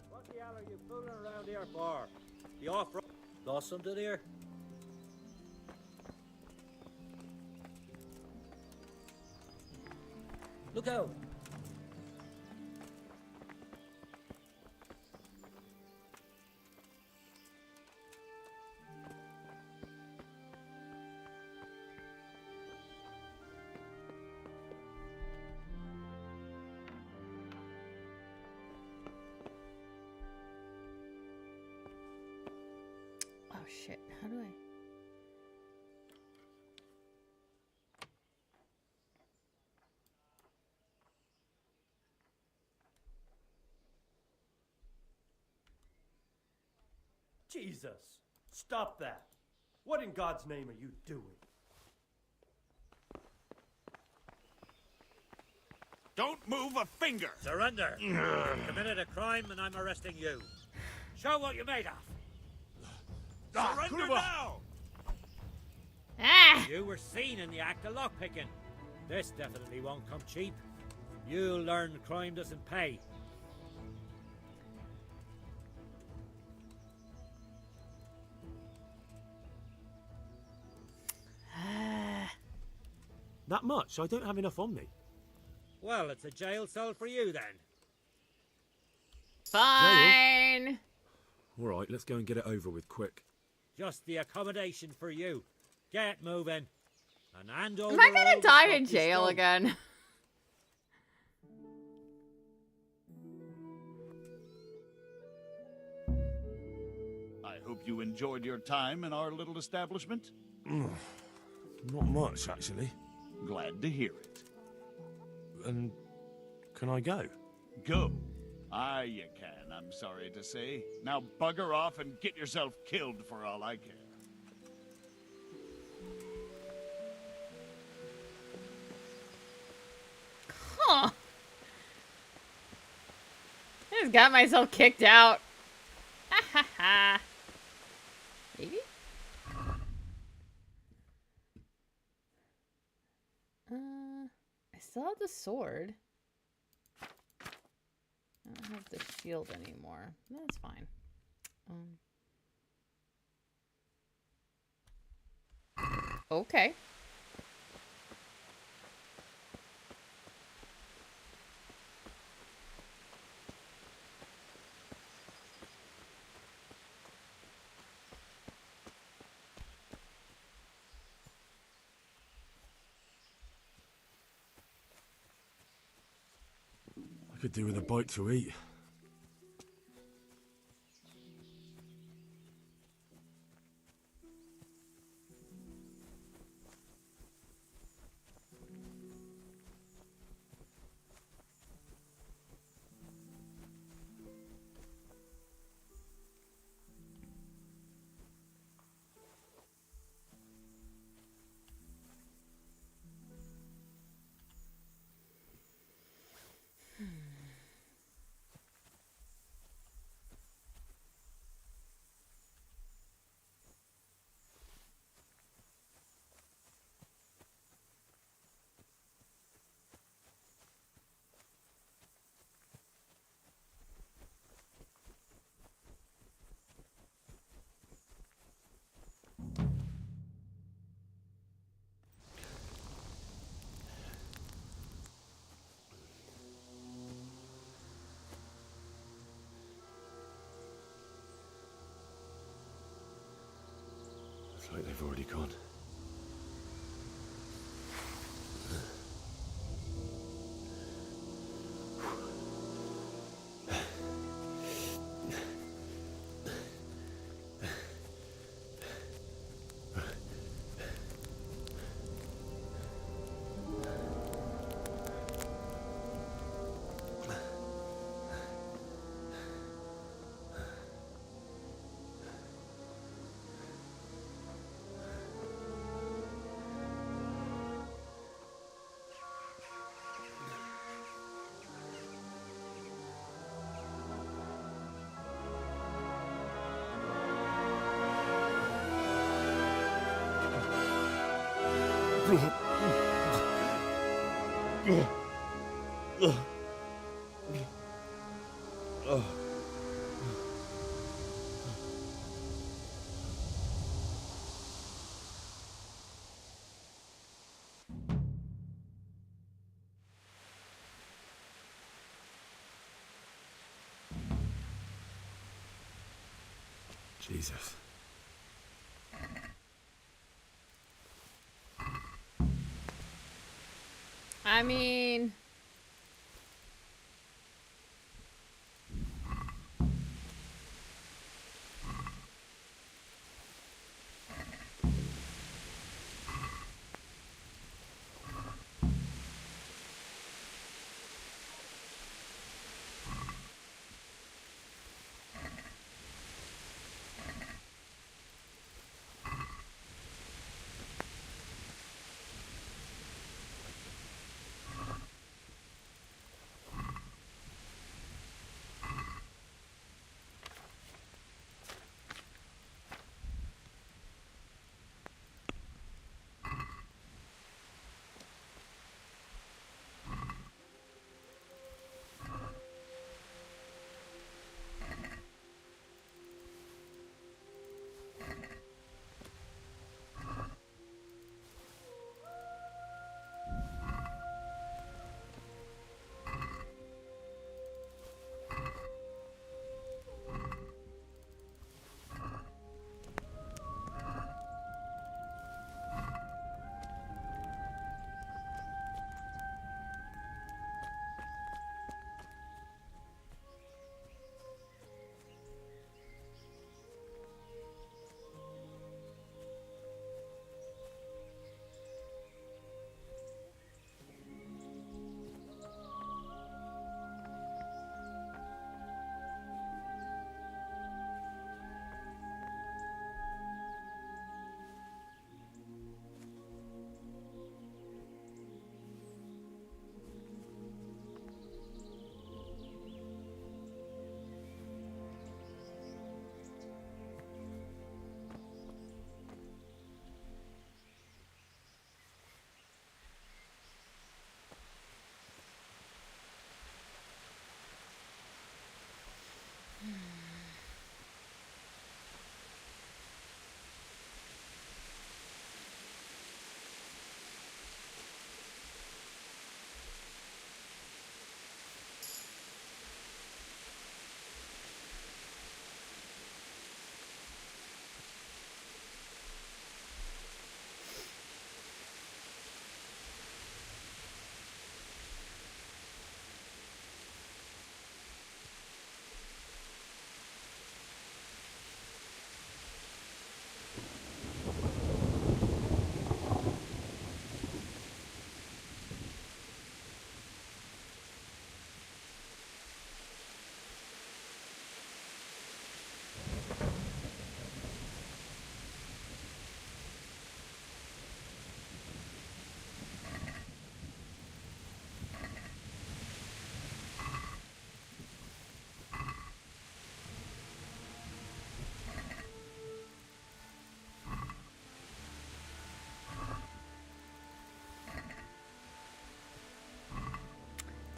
What the hell are you fooling around here for? The off-road lost something here? Look out! Oh shit, how do I? Jesus! Stop that! What in God's name are you doing? Don't move a finger! Surrender! You committed a crime and I'm arresting you. Show what you're made of! Surrender now! Ah! You were seen in the act of lockpicking. This definitely won't come cheap. You'll learn crime doesn't pay. That much? I don't have enough on me. Well, it's a jail cell for you then. Fine. All right, let's go and get it over with quick. Just the accommodation for you. Get moving. And hand over Am I all gonna the die stuff in you jail stole. again? I hope you enjoyed your time in our little establishment. Not much, actually. Glad to hear it. And can I go? Go. Aye, you can, I'm sorry to say. Now bugger off and get yourself killed for all I care. Huh. I just got myself kicked out. Ha ha ha. Maybe? I still have the sword. I don't have the shield anymore. That's fine. Okay. I could do with a bite to eat. like they've already gone. Jesus. I mean...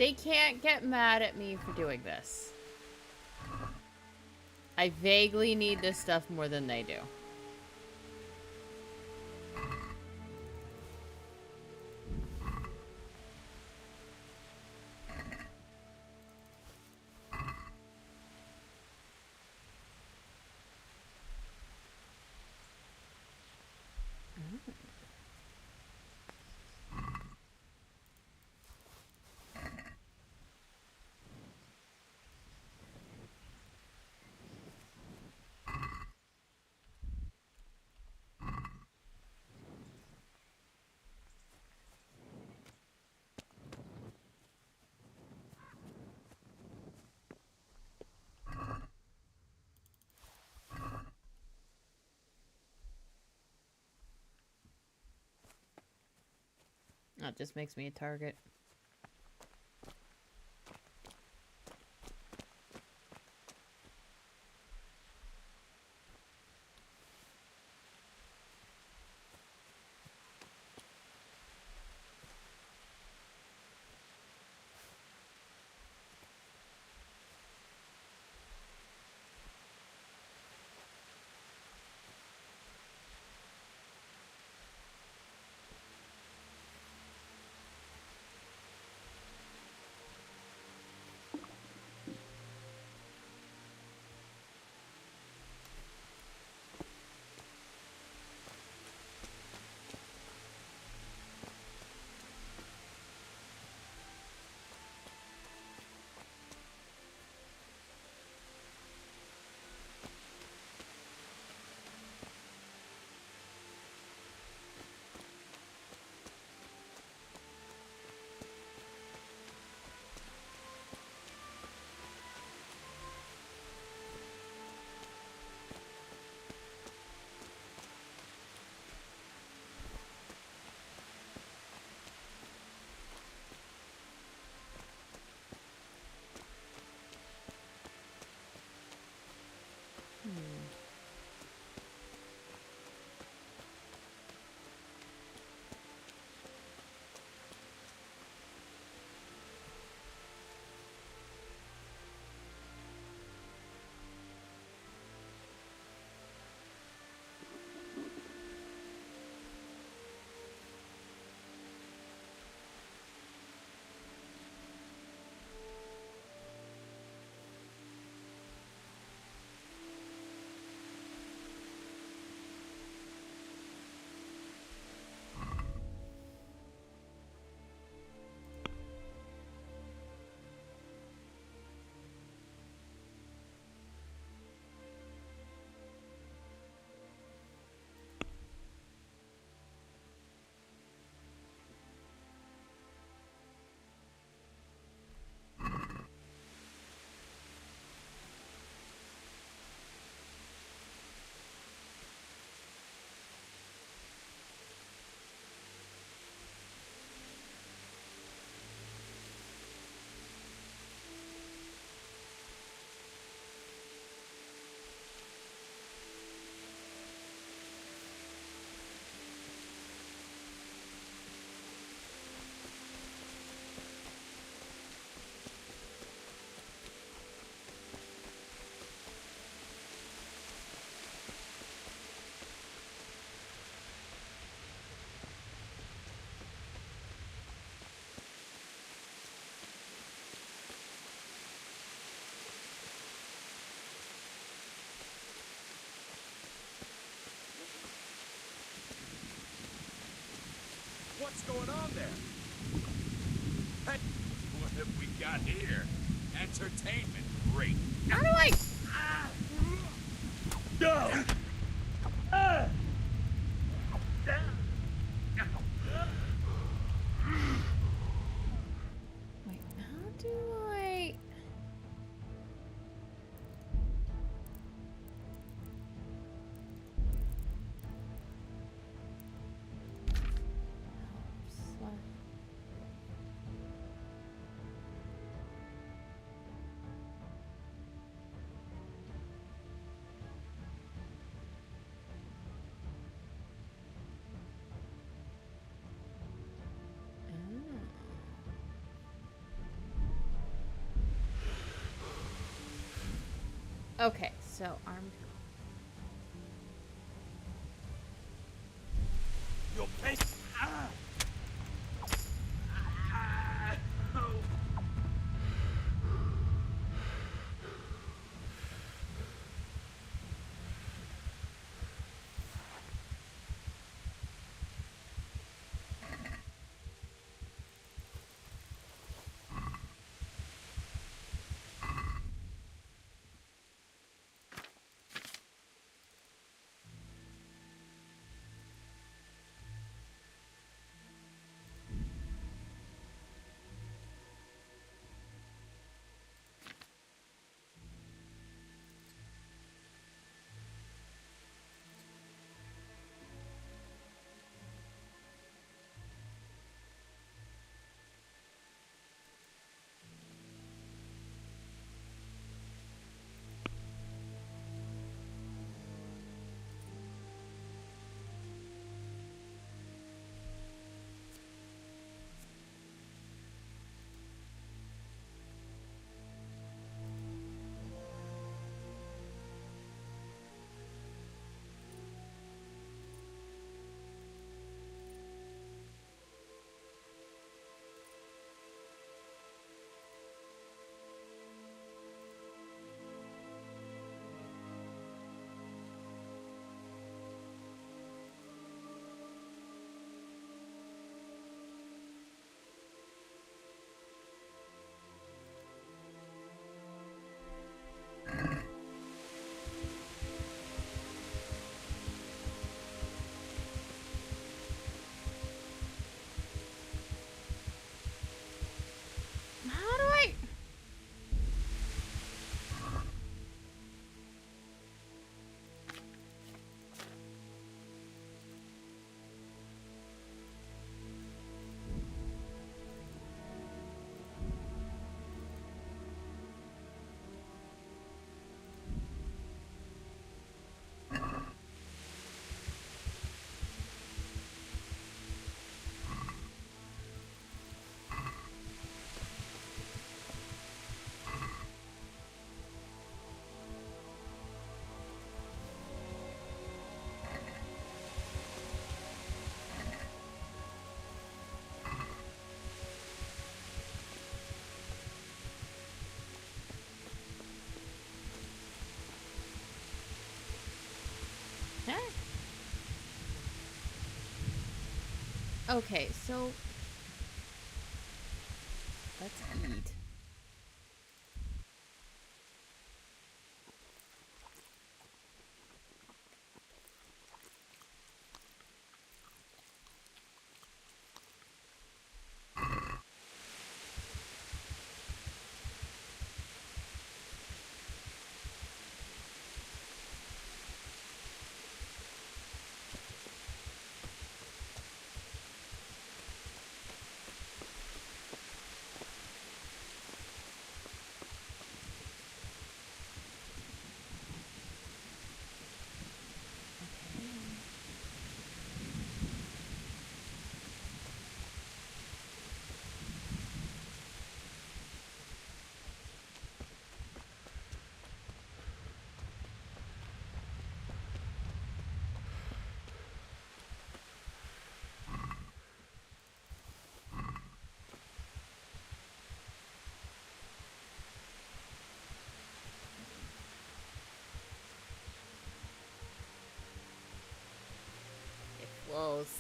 They can't get mad at me for doing this. I vaguely need this stuff more than they do. That just makes me a target. What's going on there? Hey, what have we got here? Entertainment, great. How do I? Go! Wait, how do I? Okay, so arm. Your pain. Ah! Okay, so let's eat. It flows.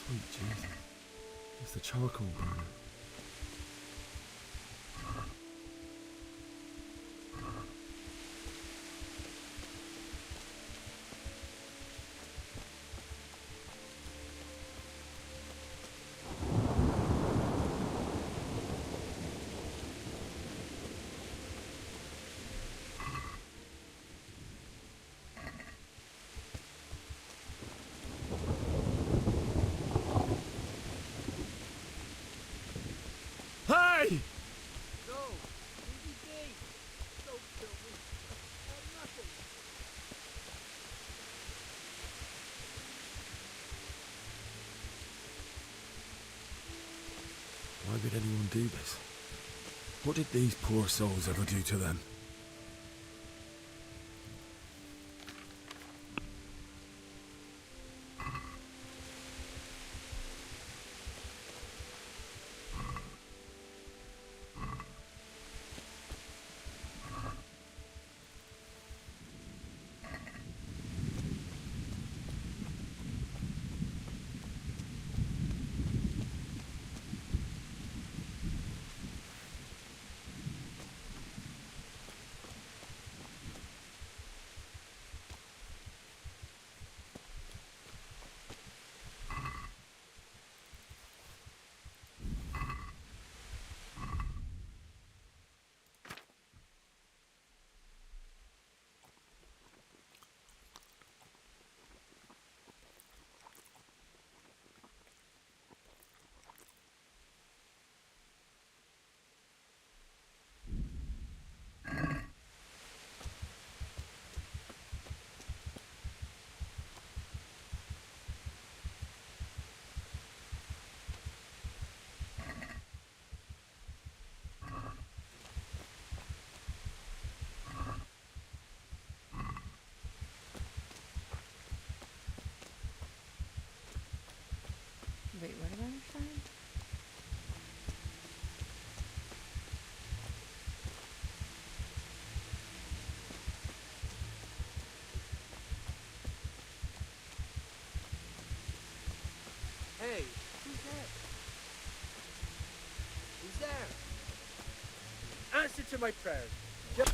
Sweet Jesus. It's the charcoal burner. Hey! No! Leave me be! Don't kill me! I'm nothing! Why would anyone do this? What did these poor souls ever do to them? my prayers. Yep.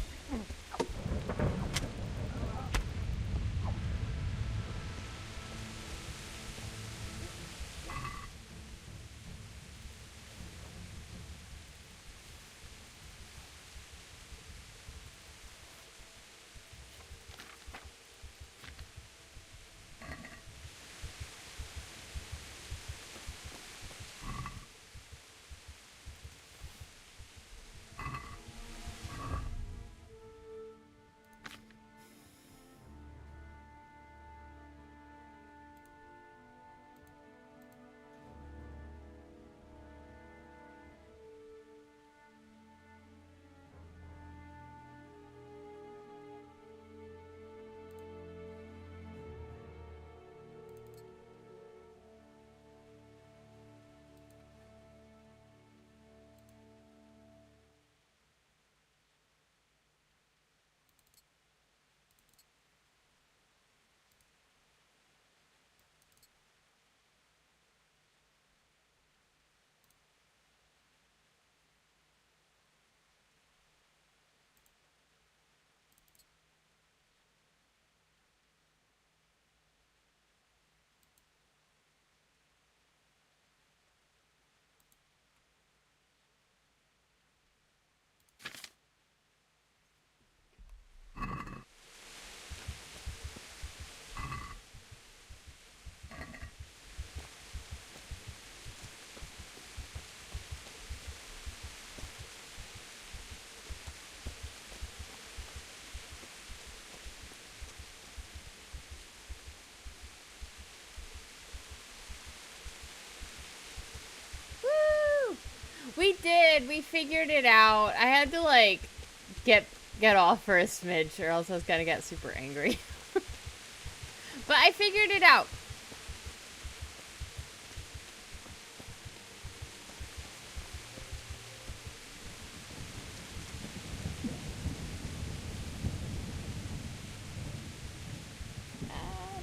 Woo! We did. We figured it out. I had to like get off for a smidge, or else I was gonna get super angry. But I figured it out.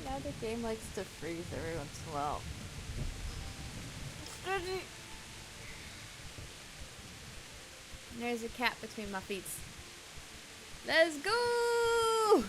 Now the game likes to freeze every once in a while. There's a cat between my feet. Let's go!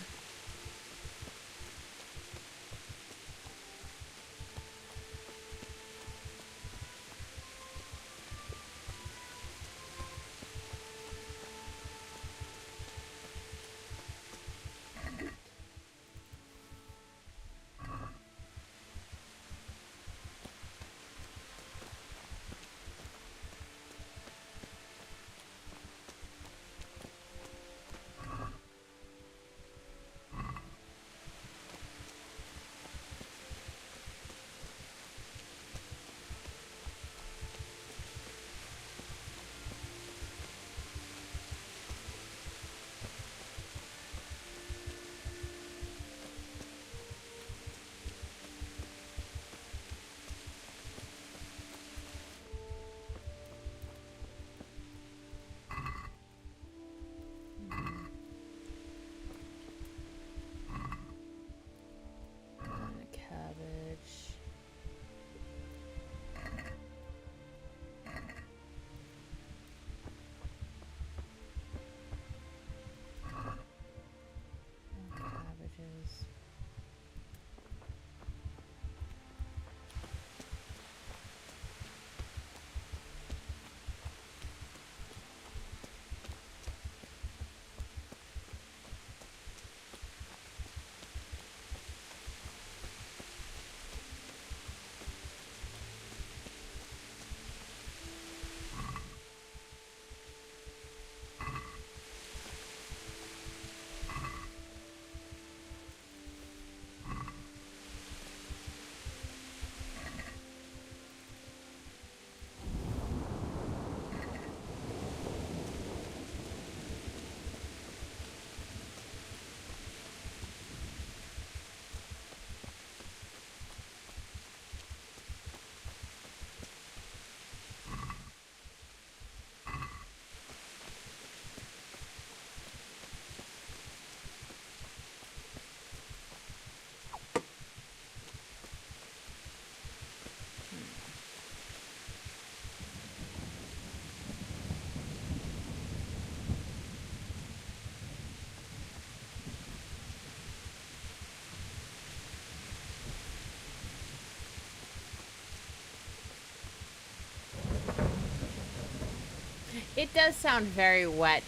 It does sound very wet.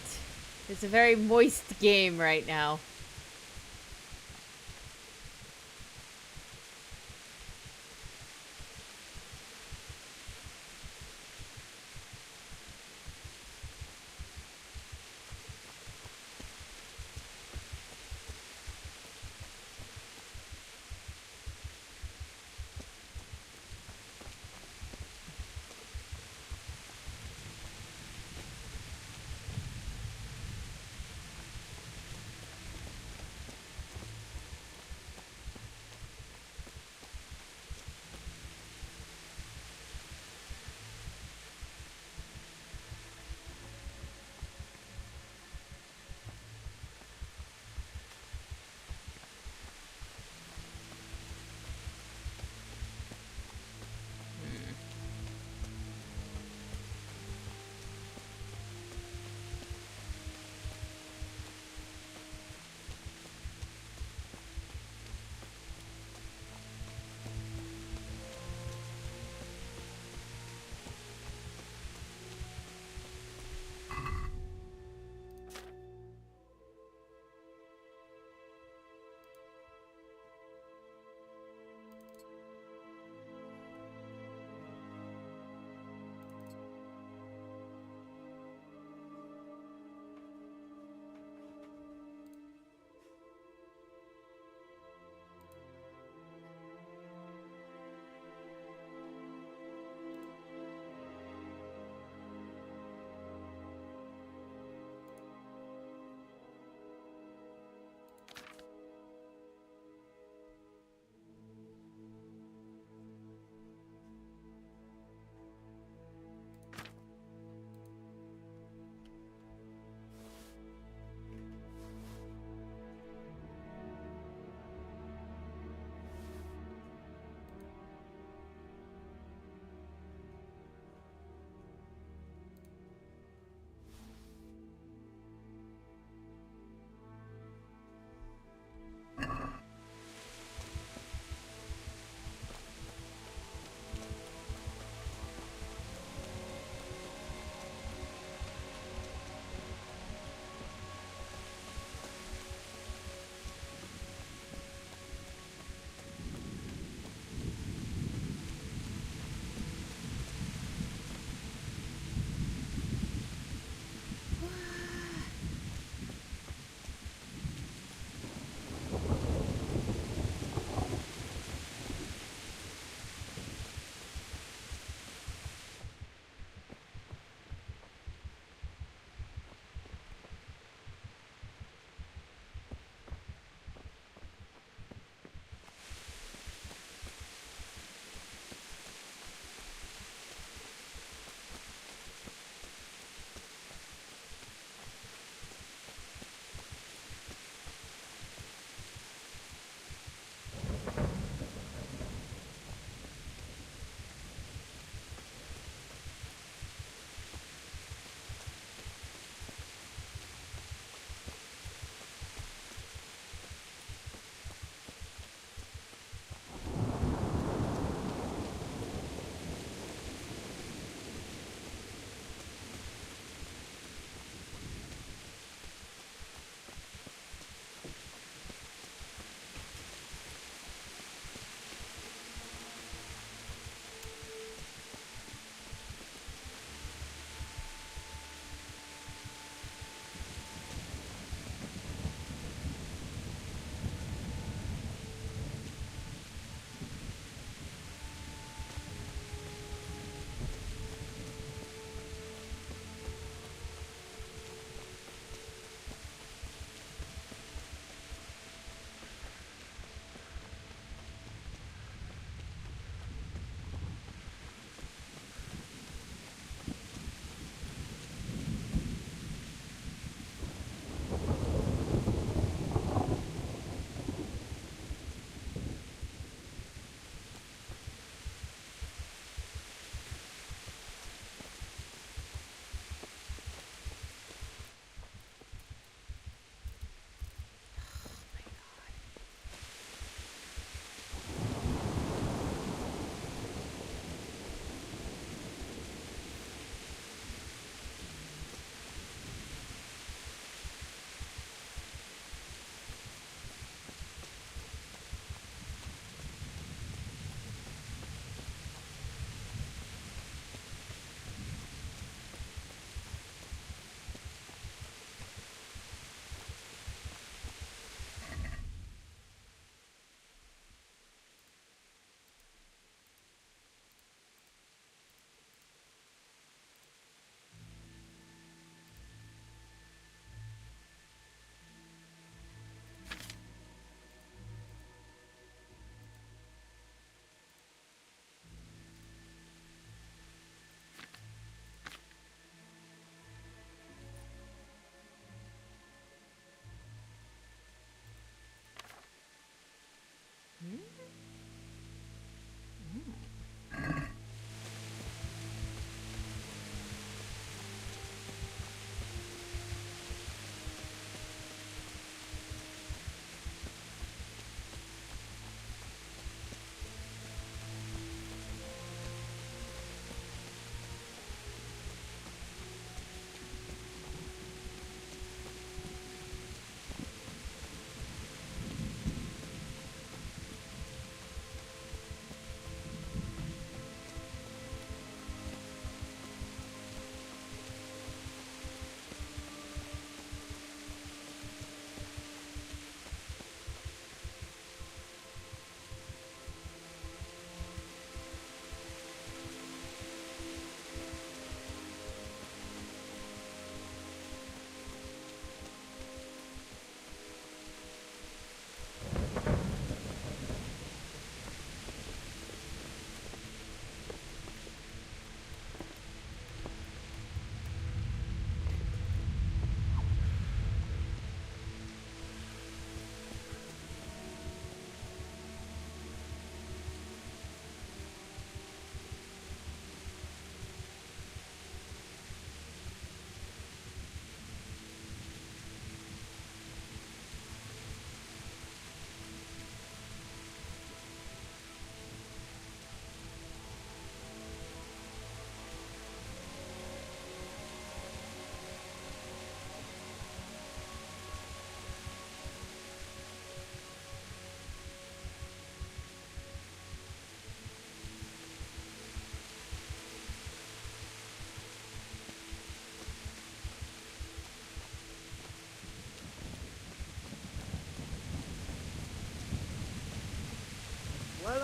It's a very moist game right now.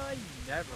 I never.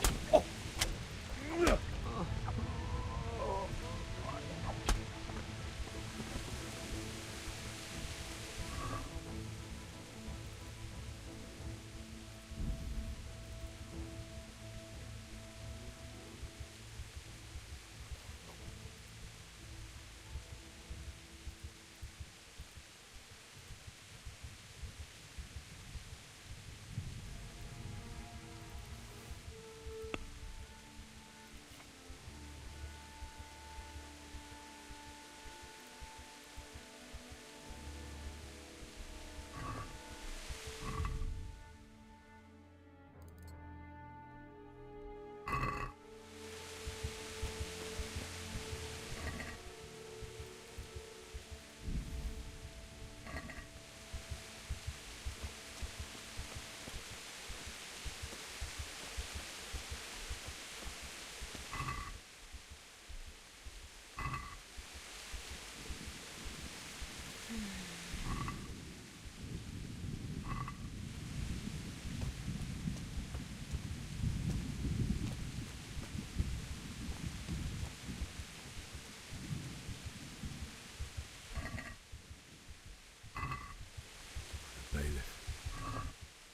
Bailiff.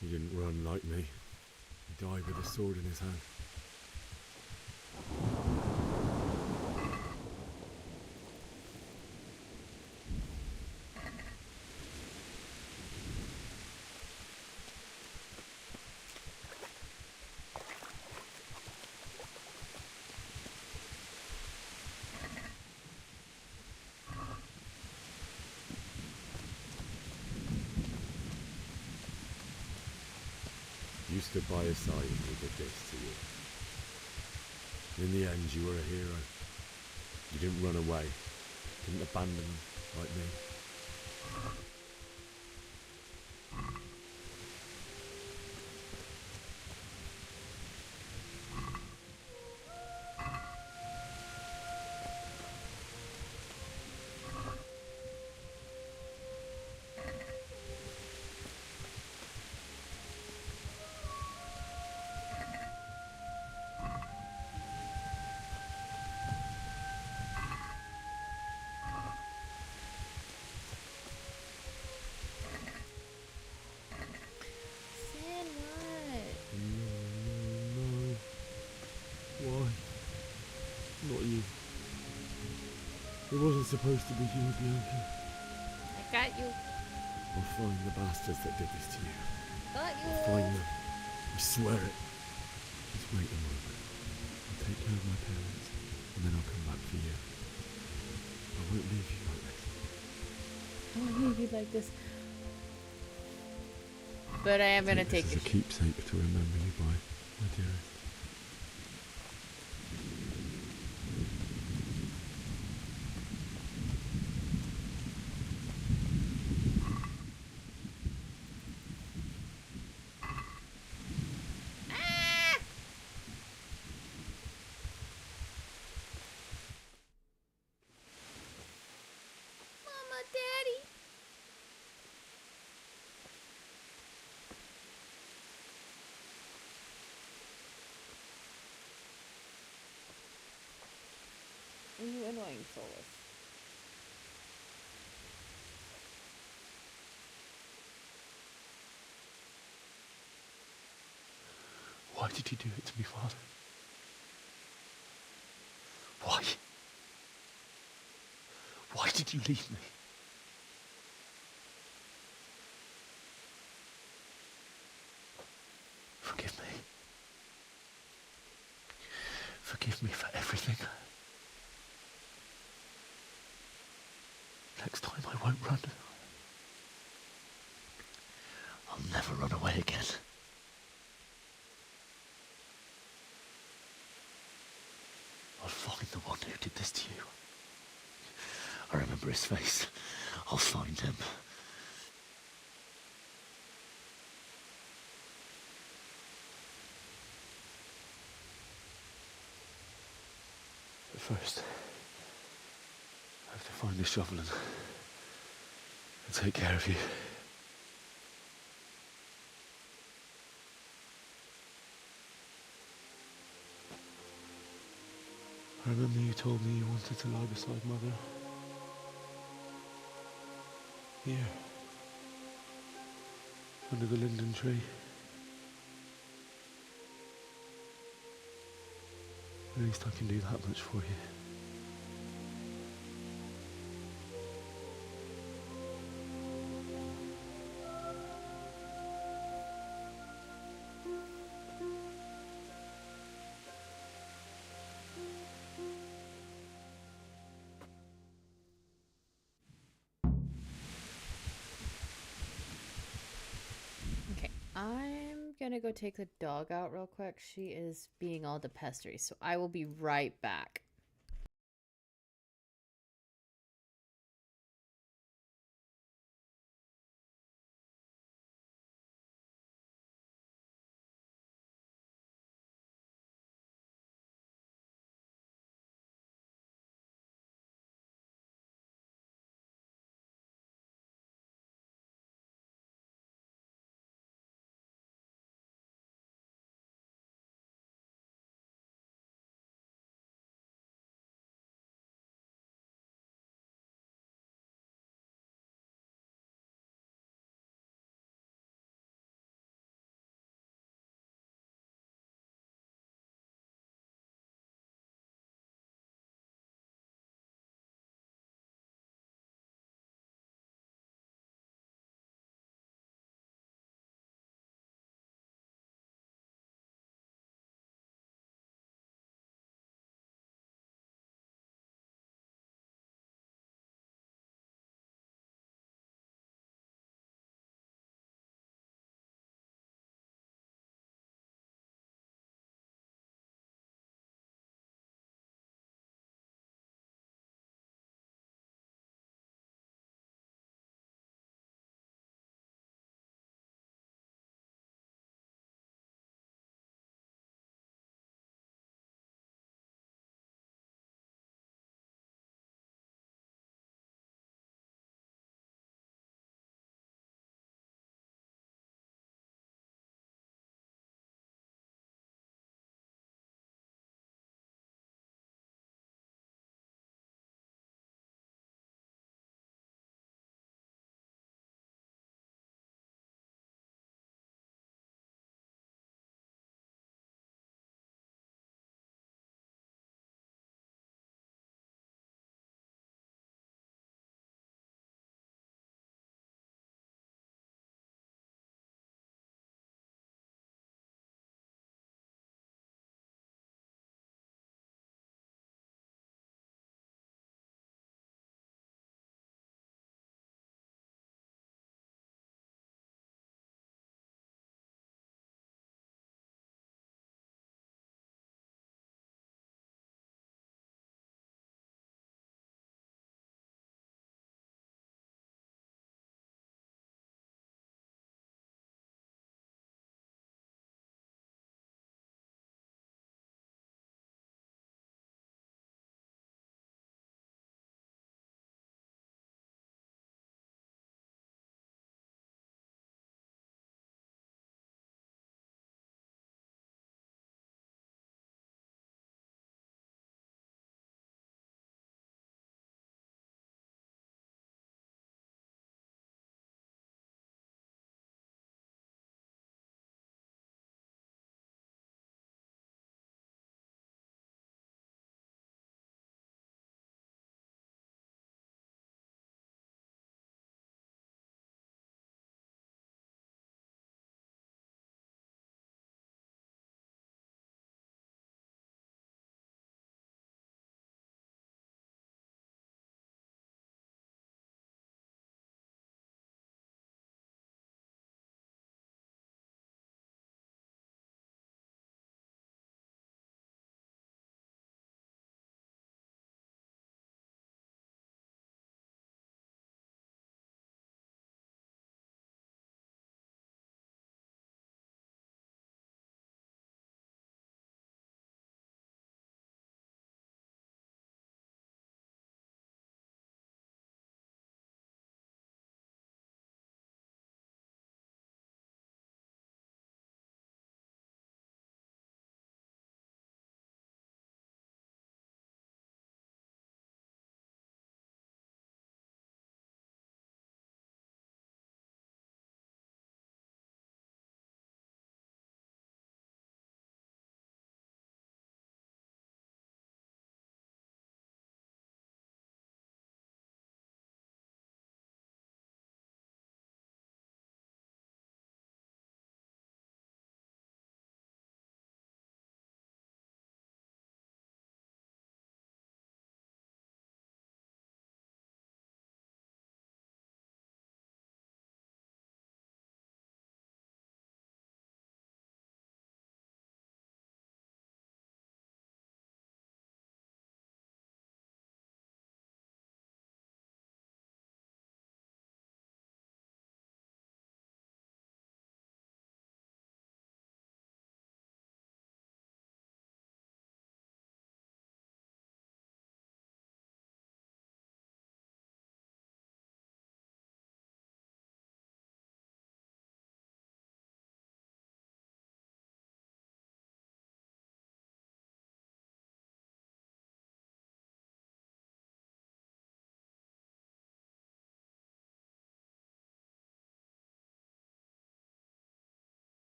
He didn't run like me. He died with a sword in his hand. You stood by his side and he did this to you. In the end, you were a hero. You didn't run away. Didn't abandon him like me. Sin what? No. Why? Not you. It wasn't supposed to be you, Bianca. I got you. I'll find the bastards that did this to you. Got you. I'll find them. I swear it. Just wait a moment. I'll take care of my parents, and then I'll come back for you. I won't leave you like this. I won't leave you like this. But I am gonna take this as a keepsake to remember you by, my dearest. Mama, Daddy. You annoying Solus. Why did you do it to me, Father? Why? Why did you leave me? Forgive me. Forgive me for everything. Next time I won't run. I'll never run away again. I'll find the one who did this to you. I remember his face. I'll find him. But first, I have to find the shovel and take care of you. I remember you told me you wanted to lie beside Mother. Here. Under the linden tree. At least I can do that much for you. Okay, I'm gonna go take the dog out real quick. She is being all pestery, so I will be right back.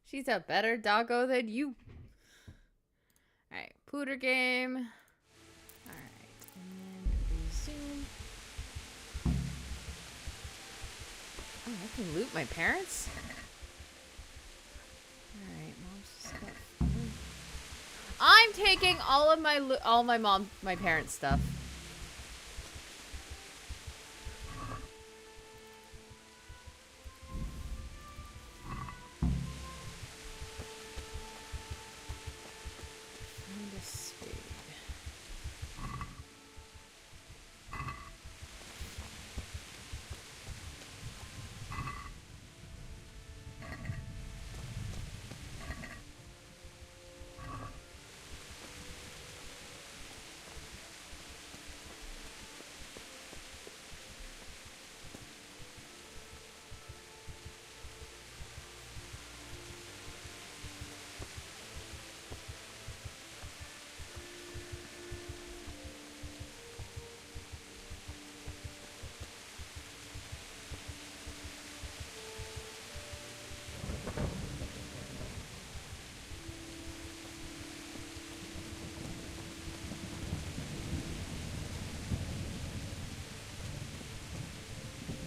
She's a better doggo than you. Alright, pooter game. Alright, and then resume. Oh, I can loot my parents? Alright, mom's stuff. I'm taking all of my parents' stuff.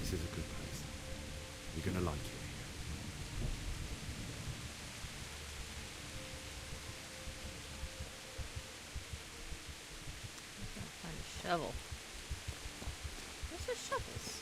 This is a good place. You're gonna like it here. Find a shovel. Where's the shovels?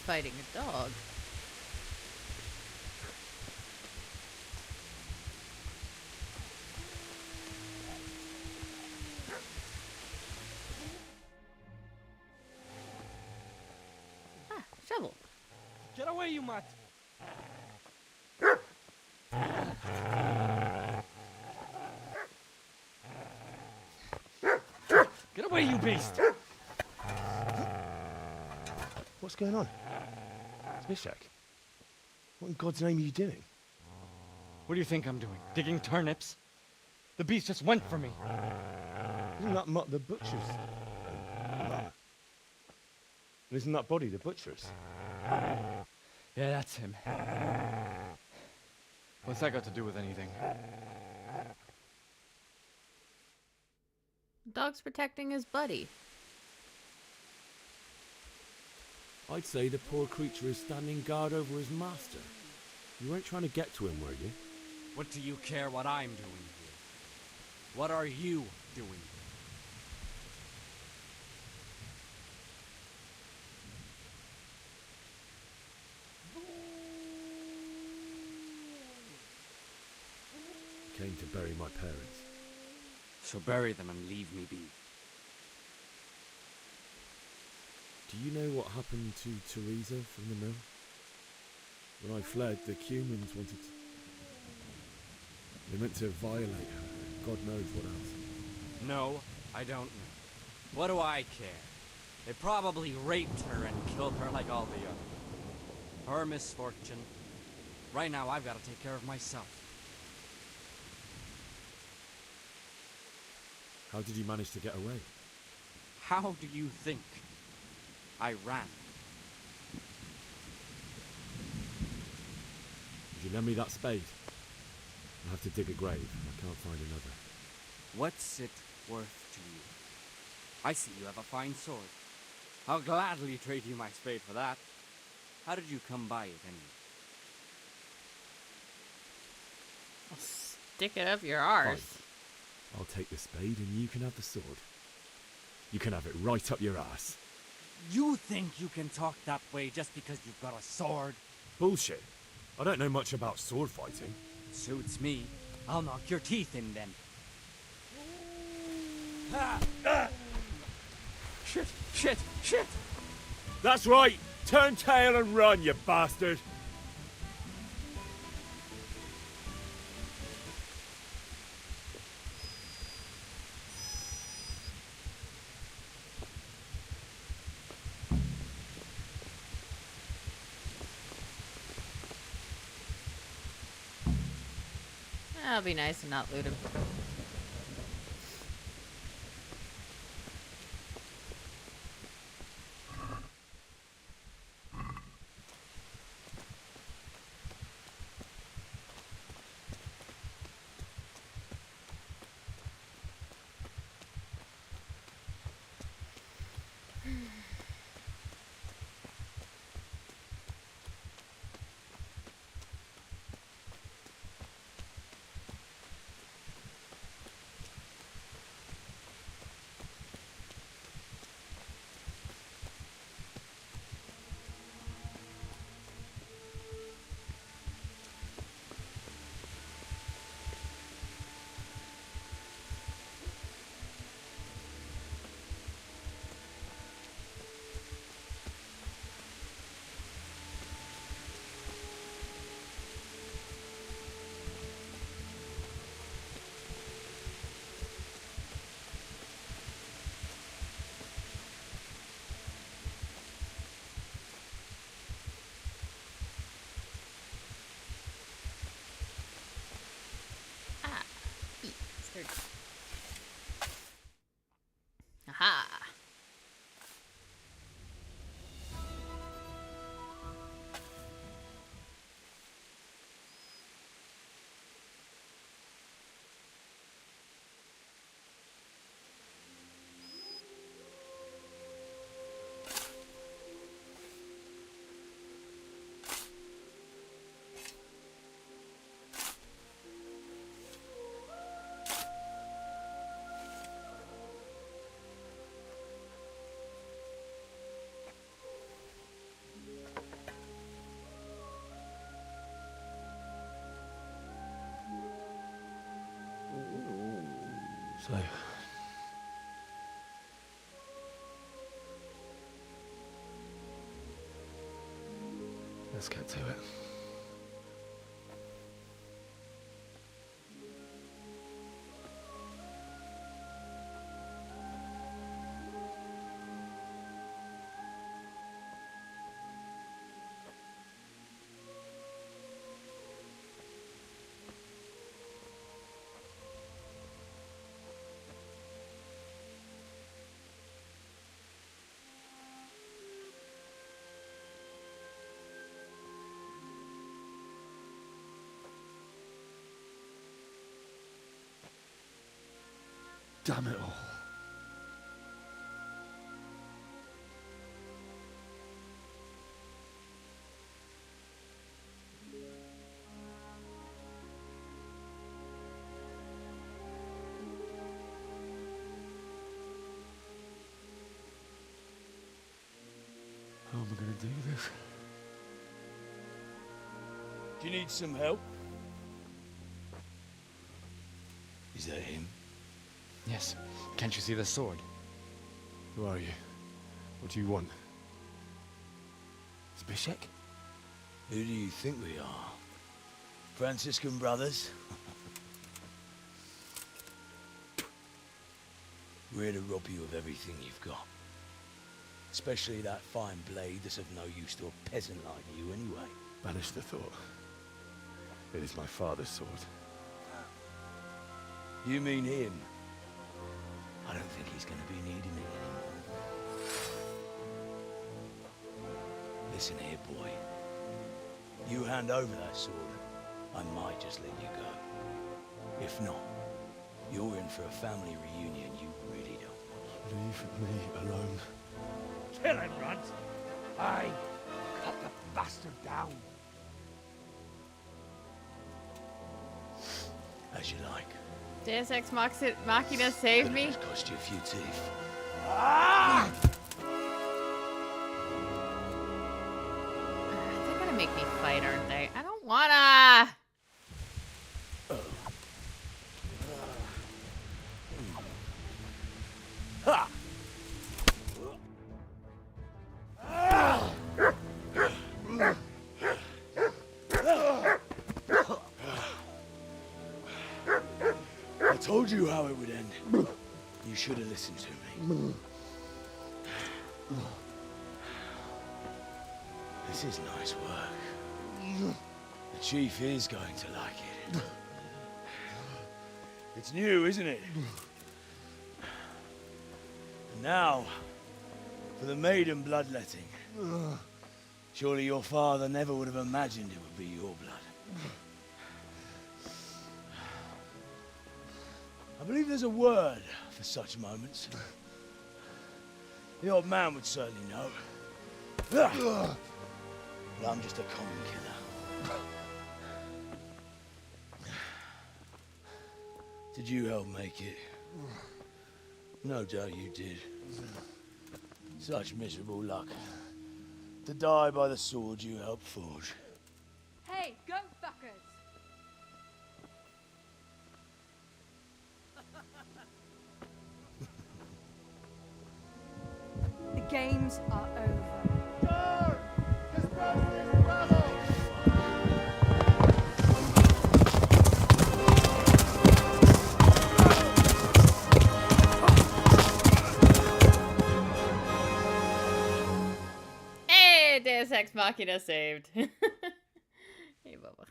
fighting a dog. Ah, shovel. Get away, you mutt! Get away, you beast! What's going on? Zbyszek, what in God's name are you doing? What do you think I'm doing? Digging turnips? The beast just went for me. Isn't that Mutt the butcher's? Isn't that body the butcher's? Yeah, that's him. What's that got to do with anything? Dog's protecting his buddy. I'd say the poor creature is standing guard over his master. You weren't trying to get to him, were you? What do you care what I'm doing here? What are you doing here? Came to bury my parents. So bury them and leave me be. Do you know what happened to Teresa from the mill? When I fled, the Cumans wanted to... They meant to violate her. God knows what else. No, I don't know. What do I care? They probably raped her and killed her like all the others. Her misfortune. Right now, I've got to take care of myself. How did you manage to get away? How do you think? I ran. Would you lend me that spade? I have to dig a grave. I can't find another. What's it worth to you? I see you have a fine sword. I'll gladly trade you my spade for that. How did you come by it anyway? I'll stick it up your arse. Fine. I'll take the spade and you can have the sword. You can have it right up your ass. You think you can talk that way just because you've got a sword? Bullshit. I don't know much about sword fighting. Suits me. I'll knock your teeth in then. Shit, shit, shit! That's right! Turn tail and run, you bastard! That'll be nice and not loot him. So, let's get to it. Damn it all. How am I going to do this? Do you need some help? Is that him? Yes. Can't you see the sword? Who are you? What do you want? Zbyszek? Who do you think we are? Franciscan brothers? We're here to rob you of everything you've got. Especially that fine blade that's of no use to a peasant like you anyway. Banish the thought. It is my father's sword. You mean him? I don't think he's going to be needing it anymore. Listen here, boy. You hand over that sword, I might just let you go. If not, you're in for a family reunion you really don't want. Leave me alone. Kill him, Runt! Aye, cut the bastard down. As you like. Deus Ex Machina saved me. It'll cost you a few teeth. Ah! They're gonna make me fight, aren't they? I don't wanna. Ha! I told you how it would end. You should have listened to me. This is nice work. The chief is going to like it. It's new, isn't it? And now, for the maiden bloodletting. Surely your father never would have imagined it would be your blood. I believe there's a word for such moments. The old man would certainly know. But I'm just a common killer. Did you help make it? No doubt you did. Such miserable luck. To die by the sword you helped forge. Hey, go fuckers! The games are over. Hey, Deus Ex Machina saved. Hey, Bubba.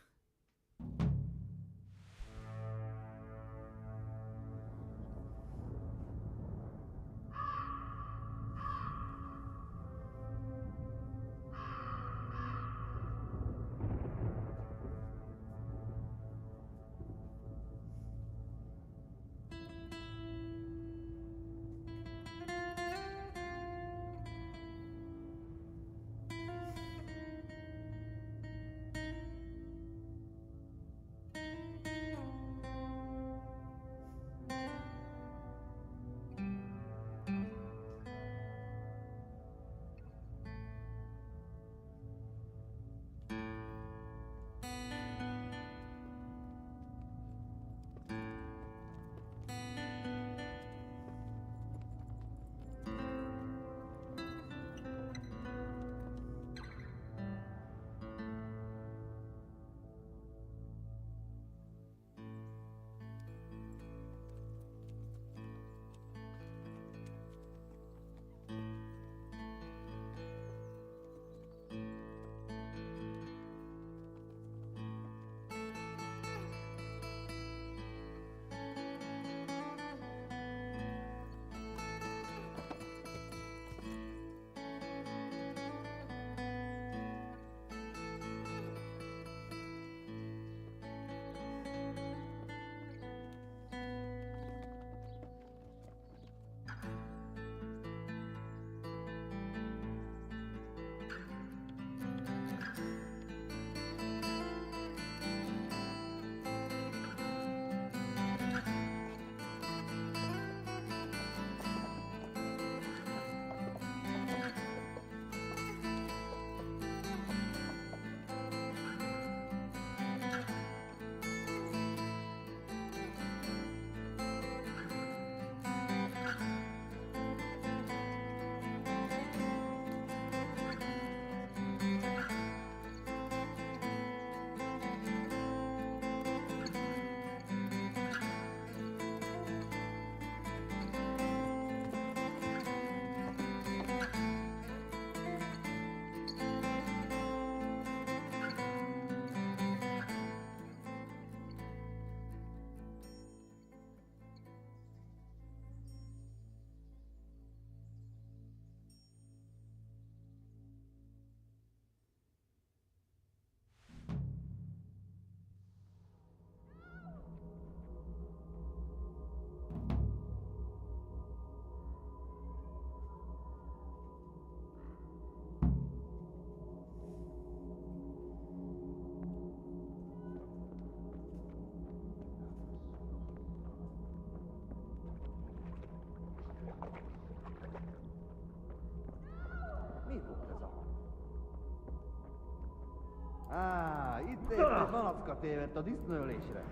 Itt egy malacka tévedt a disznőlésre.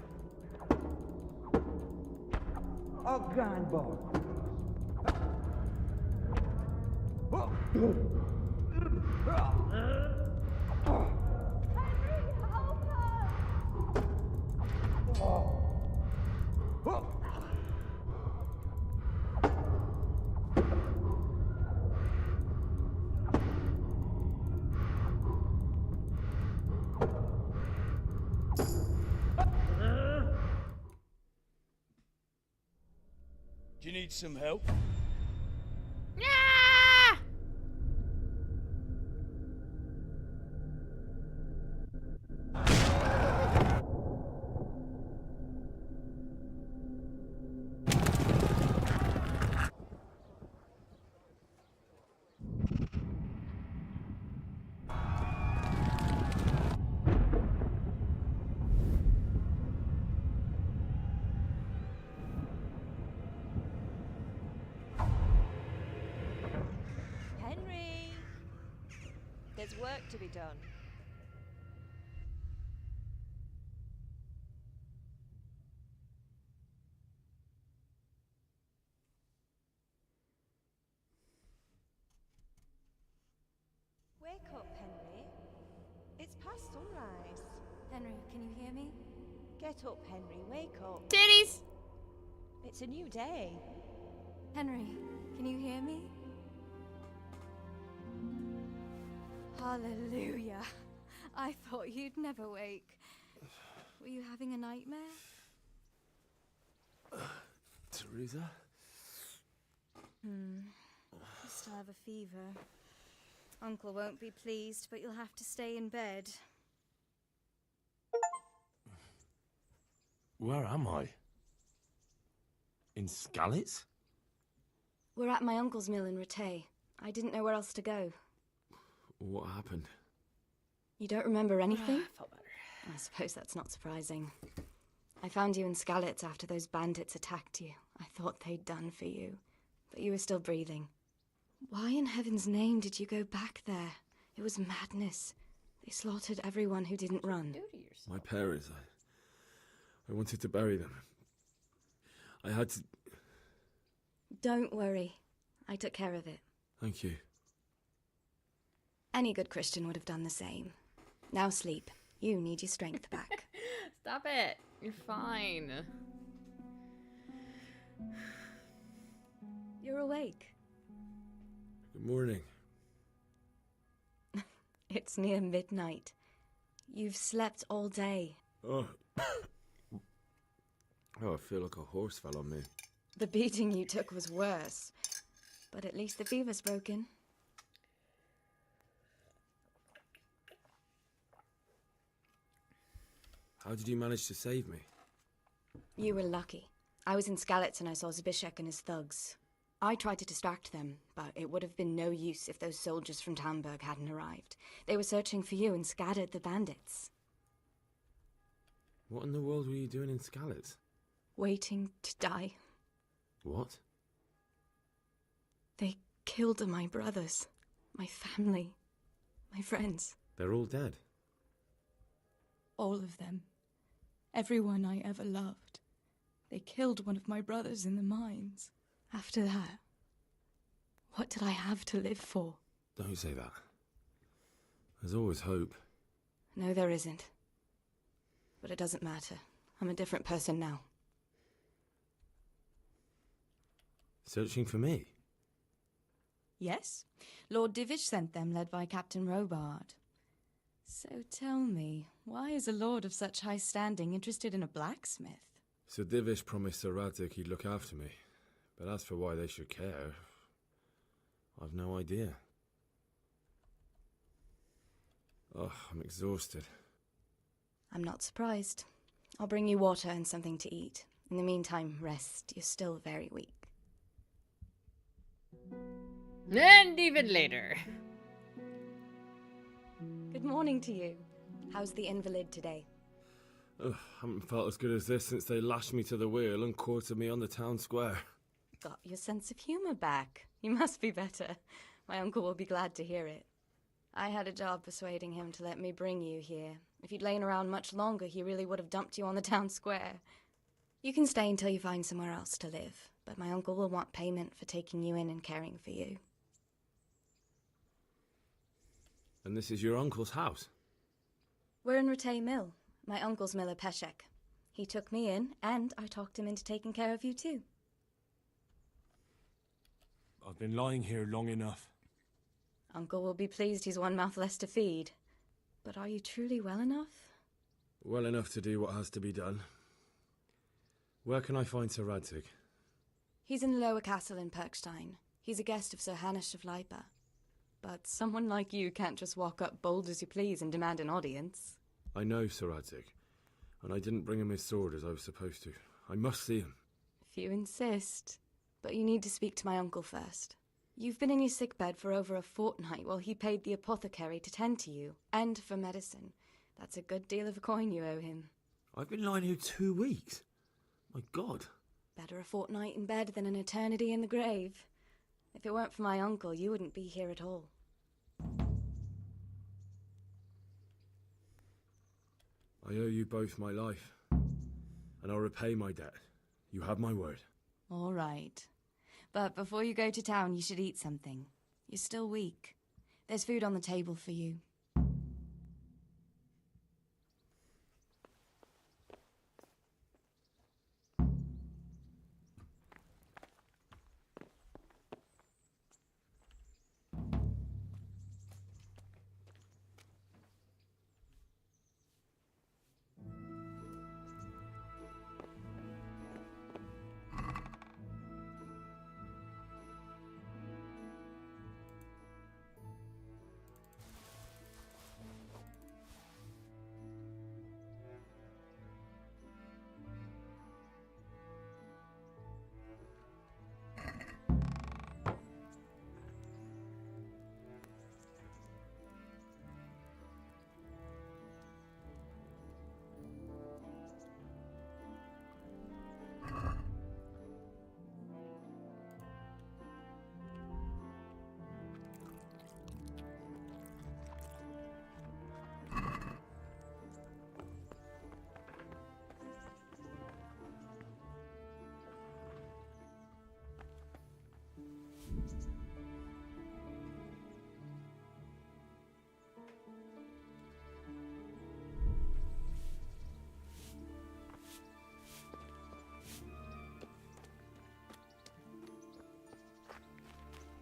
Aggányban! Do you need some help? Henry! There's work to be done. Wake up, Henry. It's past sunrise. Henry, can you hear me? Get up, Henry. Wake up. Titties! It's a new day. Henry, can you hear me? Hallelujah. I thought you'd never wake. Were you having a nightmare? Teresa? You still have a fever. Uncle won't be pleased, but you'll have to stay in bed. Where am I? In Skalitz? We're at my uncle's mill in Rattay. I didn't know where else to go. What happened? You don't remember anything? I felt better. I suppose that's not surprising. I found you in Skalitz after those bandits attacked you. I thought they'd done for you, but you were still breathing. Why in heaven's name did you go back there? It was madness. They slaughtered everyone who didn't run. My parents, I wanted to bury them. I had to... Don't worry. I took care of it. Thank you. Any good Christian would have done the same. Now sleep. You need your strength back. Stop it. You're fine. You're awake. Good morning. It's near midnight. You've slept all day. Oh. Oh, I feel like a horse fell on me. The beating you took was worse. But at least the fever's broken. How did you manage to save me? You were lucky. I was in Skalitz and I saw Zbyszek and his thugs. I tried to distract them, but it would have been no use if those soldiers from Tamburg hadn't arrived. They were searching for you and scattered the bandits. What in the world were you doing in Skalitz? Waiting to die. What? They killed my brothers, my family, my friends. They're all dead. All of them. Everyone I ever loved. They killed one of my brothers in the mines. After that, what did I have to live for? Don't say that. There's always hope. No, there isn't. But it doesn't matter. I'm a different person now. Searching for me? Yes. Lord Divish sent them, led by Captain Robard. So tell me, why is a lord of such high standing interested in a blacksmith? Sir Divish promised Sir Radzig he'd look after me. But as for why they should care, I've no idea. Oh, I'm exhausted. I'm not surprised. I'll bring you water and something to eat. In the meantime, rest. You're still very weak. And even later. Good morning to you. How's the invalid today? Ugh, haven't felt as good as this since they lashed me to the wheel and quartered me on the town square. Got your sense of humour back. You must be better. My uncle will be glad to hear it. I had a job persuading him to let me bring you here. If you'd lain around much longer, he really would have dumped you on the town square. You can stay until you find somewhere else to live, but my uncle will want payment for taking you in and caring for you. And this is your uncle's house? We're in Rattay Mill. My uncle's miller Peshek. He took me in, and I talked him into taking care of you too. I've been lying here long enough. Uncle will be pleased he's one mouth less to feed. But are you truly well enough? Well enough to do what has to be done. Where can I find Sir Radzig? He's in the lower castle in Perkstein. He's a guest of Sir Hanush of Leipa. But someone like you can't just walk up bold as you please and demand an audience. I know Sir Radzig, and I didn't bring him his sword as I was supposed to. I must see him. If you insist. But you need to speak to my uncle first. You've been in your sickbed for over a fortnight while he paid the apothecary to tend to you, and for medicine. That's a good deal of coin you owe him. I've been lying here 2 weeks. My God. Better a fortnight in bed than an eternity in the grave. If it weren't for my uncle, you wouldn't be here at all. I owe you both my life, and I'll repay my debt. You have my word. All right. But before you go to town, you should eat something. You're still weak. There's food on the table for you.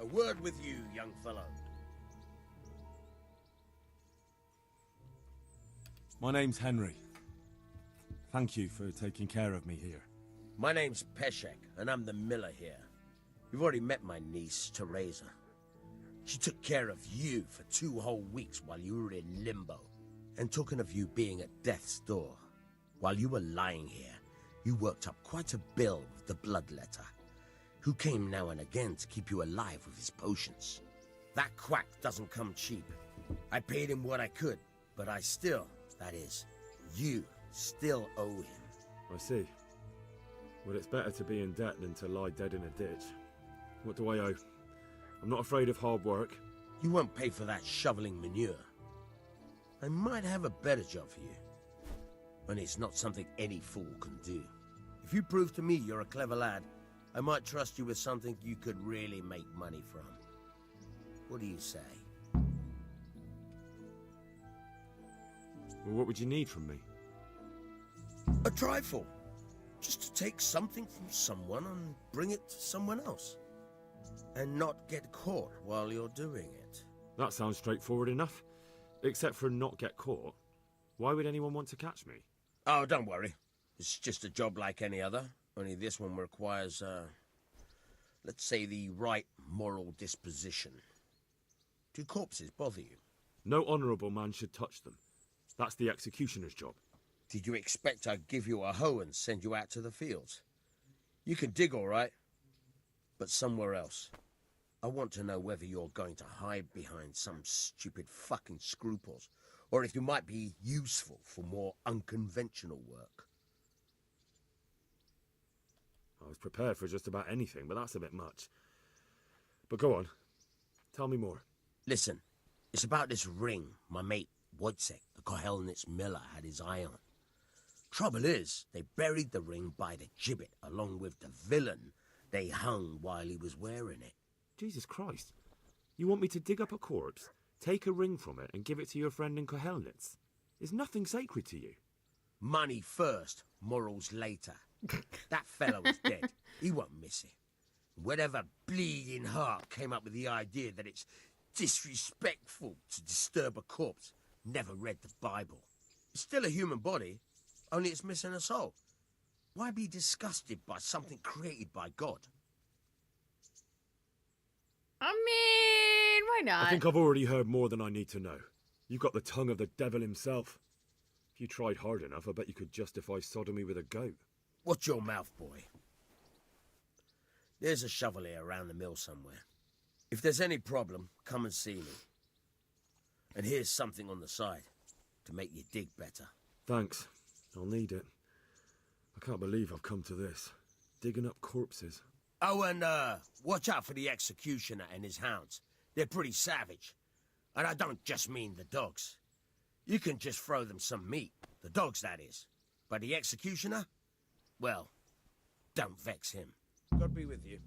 A word with you, young fellow. My name's Henry. Thank you for taking care of me here. My name's Peshek, and I'm the miller here. You've already met my niece, Teresa. She took care of you for 2 whole weeks while you were in limbo. And talking of you being at death's door, while you were lying here, you worked up quite a bill with the bloodletter, who came now and again to keep you alive with his potions. That quack doesn't come cheap. I paid him what I could, but I still, that is, you still owe him. I see. Well, it's better to be in debt than to lie dead in a ditch. What do I owe? I'm not afraid of hard work. You won't pay for that shoveling manure. I might have a better job for you. And it's not something any fool can do. If you prove to me you're a clever lad, I might trust you with something you could really make money from. What do you say? Well, what would you need from me? A trifle. Just to take something from someone and bring it to someone else. And not get caught while you're doing it. That sounds straightforward enough. Except for not get caught. Why would anyone want to catch me? Oh, don't worry. It's just a job like any other. Only this one requires, let's say, the right moral disposition. Do corpses bother you? No honourable man should touch them. That's the executioner's job. Did you expect I'd give you a hoe and send you out to the fields? You can dig all right, but somewhere else. I want to know whether you're going to hide behind some stupid fucking scruples, or if you might be useful for more unconventional work. I was prepared for just about anything, but that's a bit much. But go on. Tell me more. Listen, It's about this ring my mate Wojciech, the Kohelnitz miller, had his eye on. Trouble is, they buried the ring by the gibbet along with the villain they hung while he was wearing it. Jesus Christ. You want me to dig up a corpse, take a ring from it, and give it to your friend in Kohelnitz? Is nothing sacred to you? Money first, morals later. That fellow is dead. He won't miss it. Whatever bleeding heart came up with the idea that it's disrespectful to disturb a corpse never read the Bible. It's still a human body, only it's missing a soul. Why be disgusted by something created by God? I mean, why not? I think I've already heard more than I need to know. You've got the tongue of the devil himself. If you tried hard enough, I bet you could justify sodomy with a goat. Watch your mouth, boy. There's a shovel here around the mill somewhere. If there's any problem, come and see me. And here's something on the side to make you dig better. Thanks. I'll need it. I can't believe I've come to this. Digging up corpses. Oh, and watch out for the executioner and his hounds. They're pretty savage. And I don't just mean the dogs. You can just throw them some meat. The dogs, that is. But the executioner? Well, don't vex him. God be with you.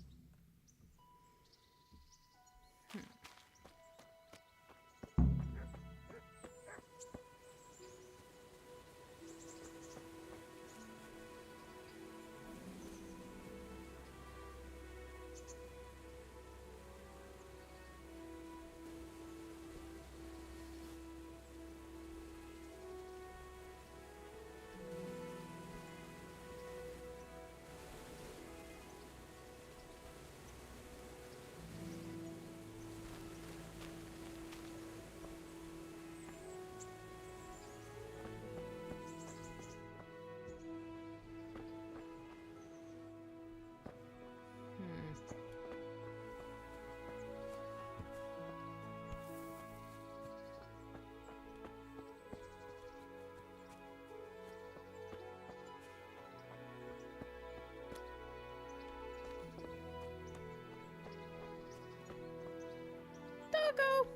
Doggo.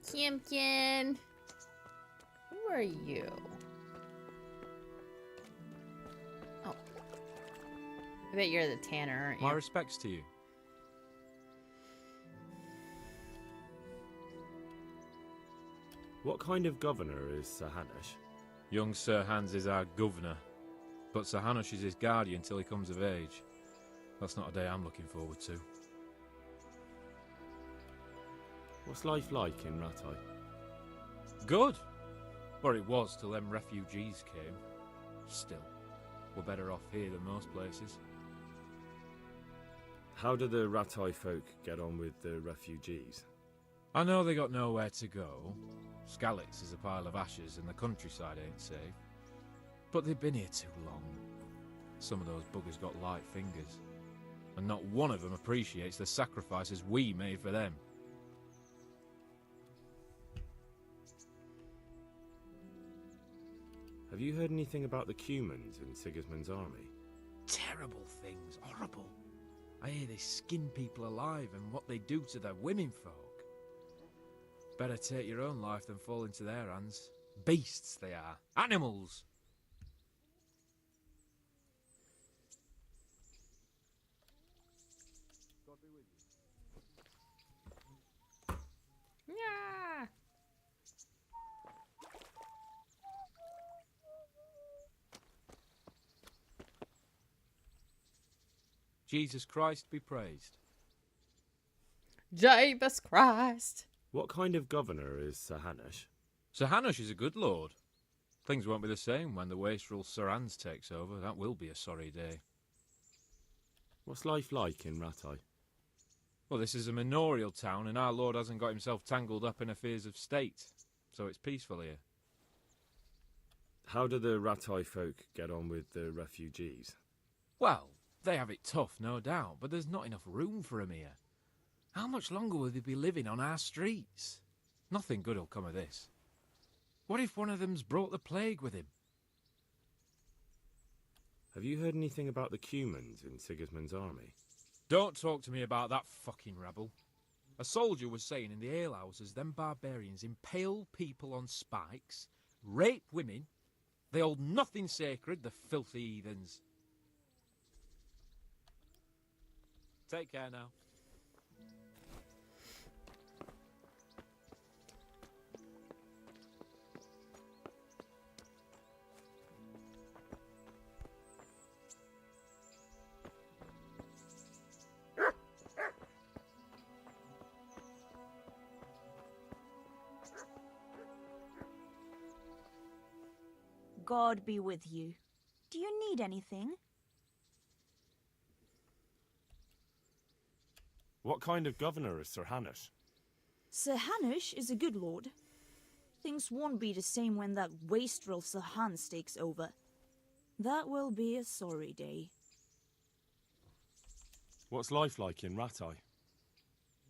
Kimpkin. Who are you? Oh. I bet you're the tanner, aren't you? My respects to you. What kind of governor is Sir Hanush? Young Sir Hans is our governor, but Sir Hanush is his guardian till he comes of age. That's not a day I'm looking forward to. What's life like in Rattay? Good. Or it was till them refugees came. Still, we're better off here than most places. How do the Rattay folk get on with the refugees? I know they got nowhere to go. Skalitz is a pile of ashes and the countryside ain't safe. But they've been here too long. Some of those buggers got light fingers. And not one of them appreciates the sacrifices we made for them. Have you heard anything about the Cumans in Sigismund's army? Terrible things, horrible. I hear they skin people alive and what they do to their women folk. Better take your own life than fall into their hands. Beasts they are. Animals! God be with you. Yeah. Jesus Christ be praised. Jesus Christ. What kind of governor is Sir Hanush? Sir Hanush is a good lord. Things won't be the same when the wastrel Sir Hans takes over. That will be a sorry day. What's life like in Rattay? Well, this is a manorial town, and our lord hasn't got himself tangled up in affairs of state, so it's peaceful here. How do the Rattay folk get on with the refugees? Well, they have it tough, no doubt, but there's not enough room for 'em here. How much longer will they be living on our streets? Nothing good will come of this. What if one of them's brought the plague with him? Have you heard anything about the Cumans in Sigismund's army? Don't talk to me about that fucking rabble. A soldier was saying in the alehouses them barbarians impale people on spikes, rape women, they hold nothing sacred, the filthy heathens. Take care now. God be with you. Do you need anything? What kind of governor is Sir Hanush? Sir Hanush is a good lord. Things won't be the same when that wastrel Sir Hans takes over. That will be a sorry day. What's life like in Ratai?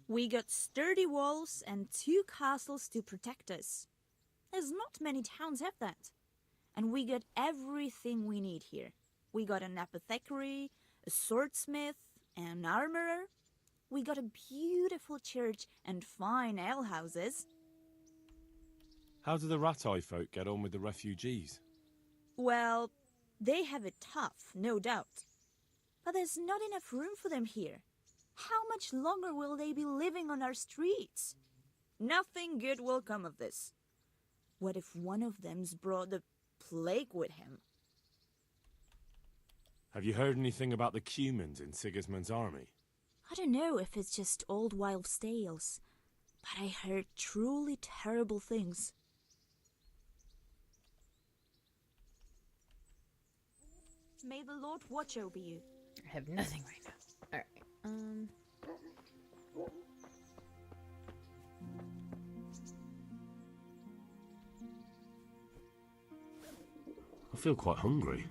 We got sturdy walls and 2 castles to protect us. There's not many towns have that. And we got everything we need here. We got an apothecary, a swordsmith, an armorer. We got a beautiful church and fine alehouses. How do the Ratai folk get on with the refugees? Well, they have it tough, no doubt. But there's not enough room for them here. How much longer will they be living on our streets? Nothing good will come of this. What if one of them's brought the plague with him? Have you heard anything about the Cumans in Sigismund's army? I don't know if it's just old wives' tales, but I heard truly terrible things. May the Lord watch over you. I have nothing right now. Alright, I feel quite hungry.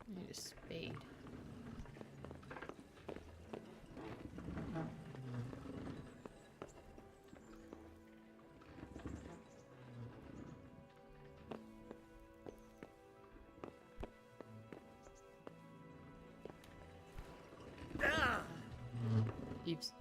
I need a spade. moves.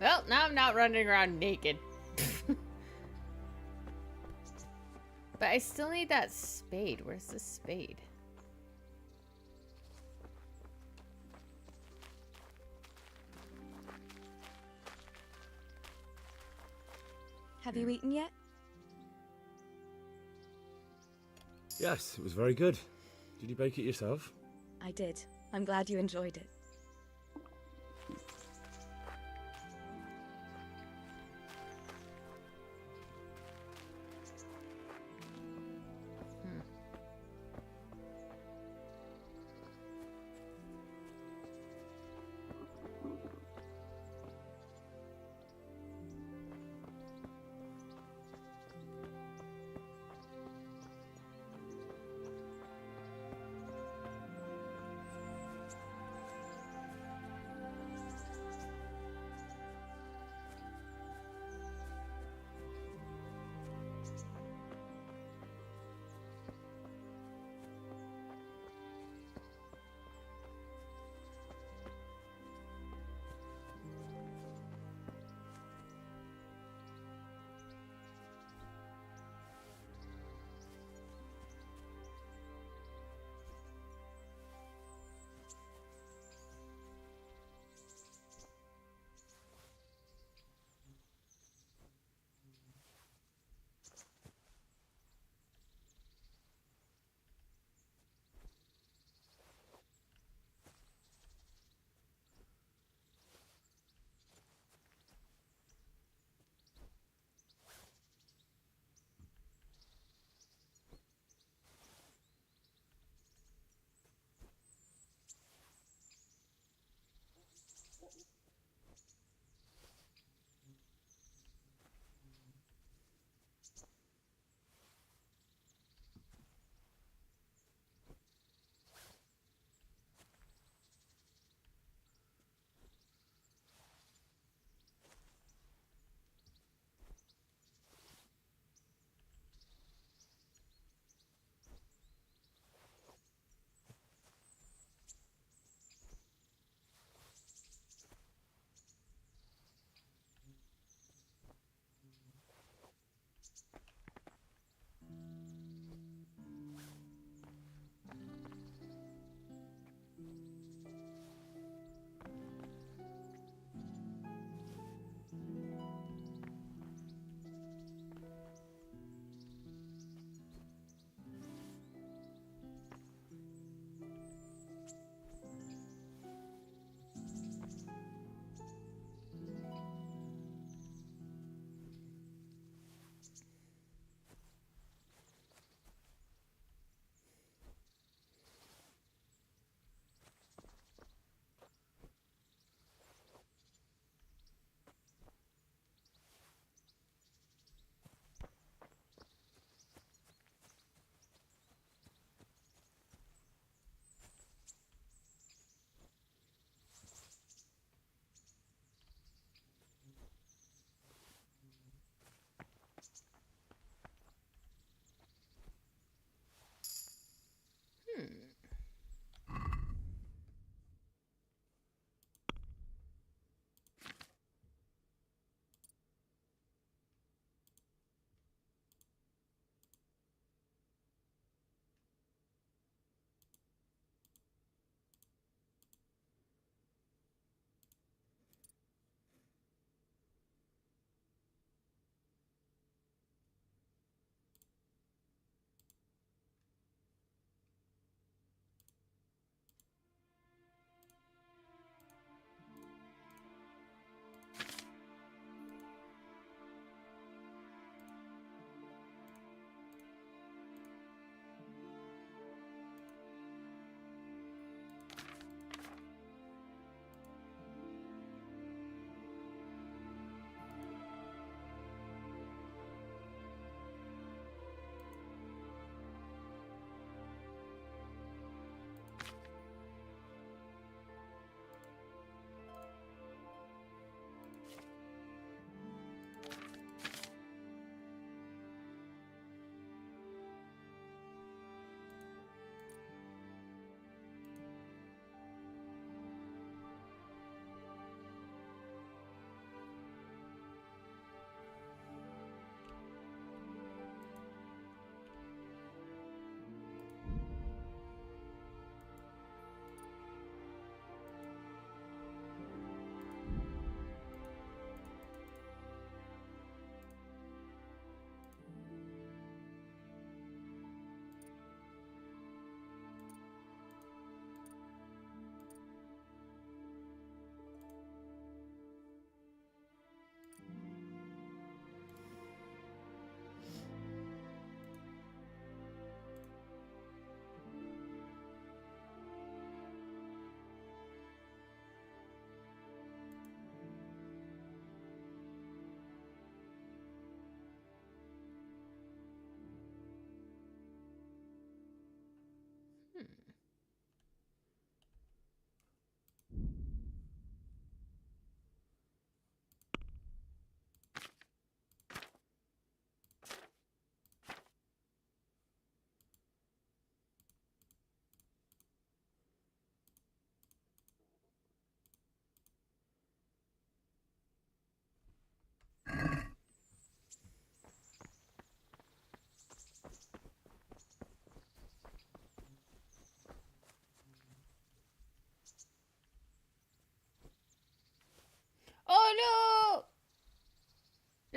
Well, now I'm not running around naked. But I still need that spade. Where's the spade? Have you eaten yet? Yes, it was very good. Did you bake it yourself? I did. I'm glad you enjoyed it.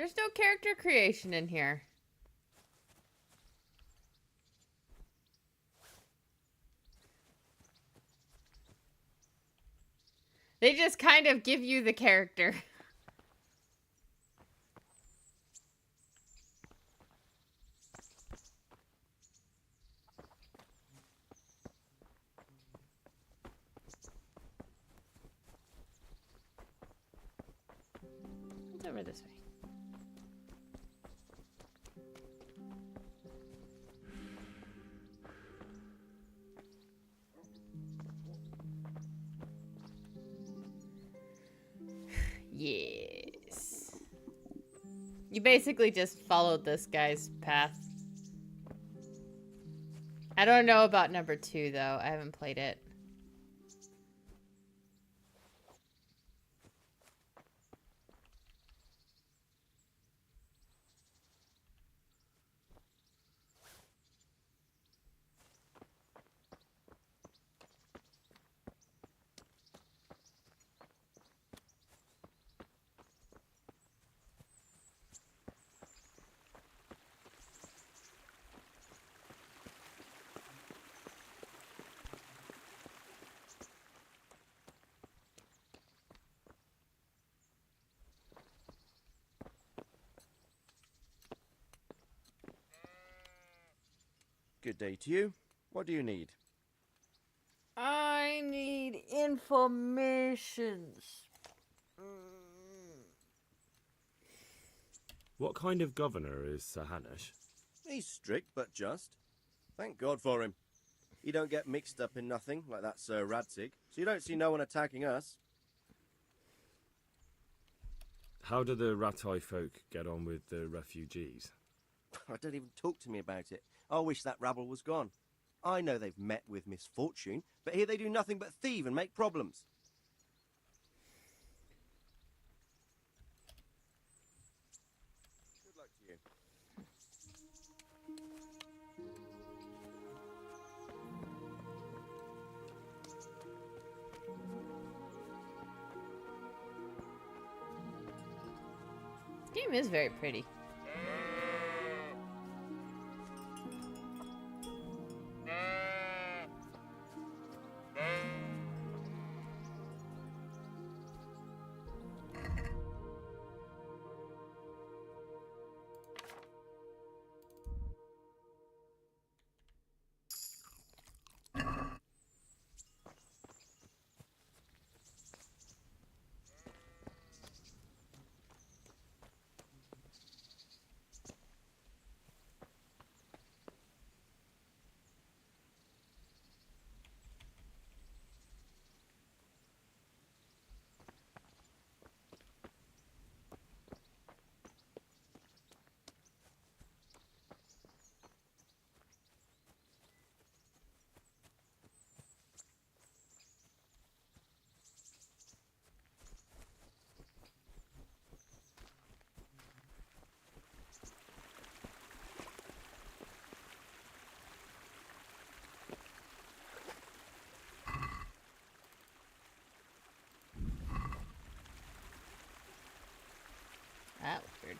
There's no character creation in here. They just kind of give you the character. It's over this way. Yes. You basically just followed this guy's path. I don't know about number 2 though. I haven't played it. Good day to you. What do you need? I need informations. What kind of governor is Sir Hanush? He's strict but just. Thank God for him. He don't get mixed up in nothing like that Sir Radzig, so you don't see no one attacking us. How do the Ratai folk get on with the refugees? Don't even talk to me about it. I wish that rabble was gone. I know they've met with misfortune, but here they do nothing but thieve and make problems. Good luck to you. This game is very pretty. That was weird.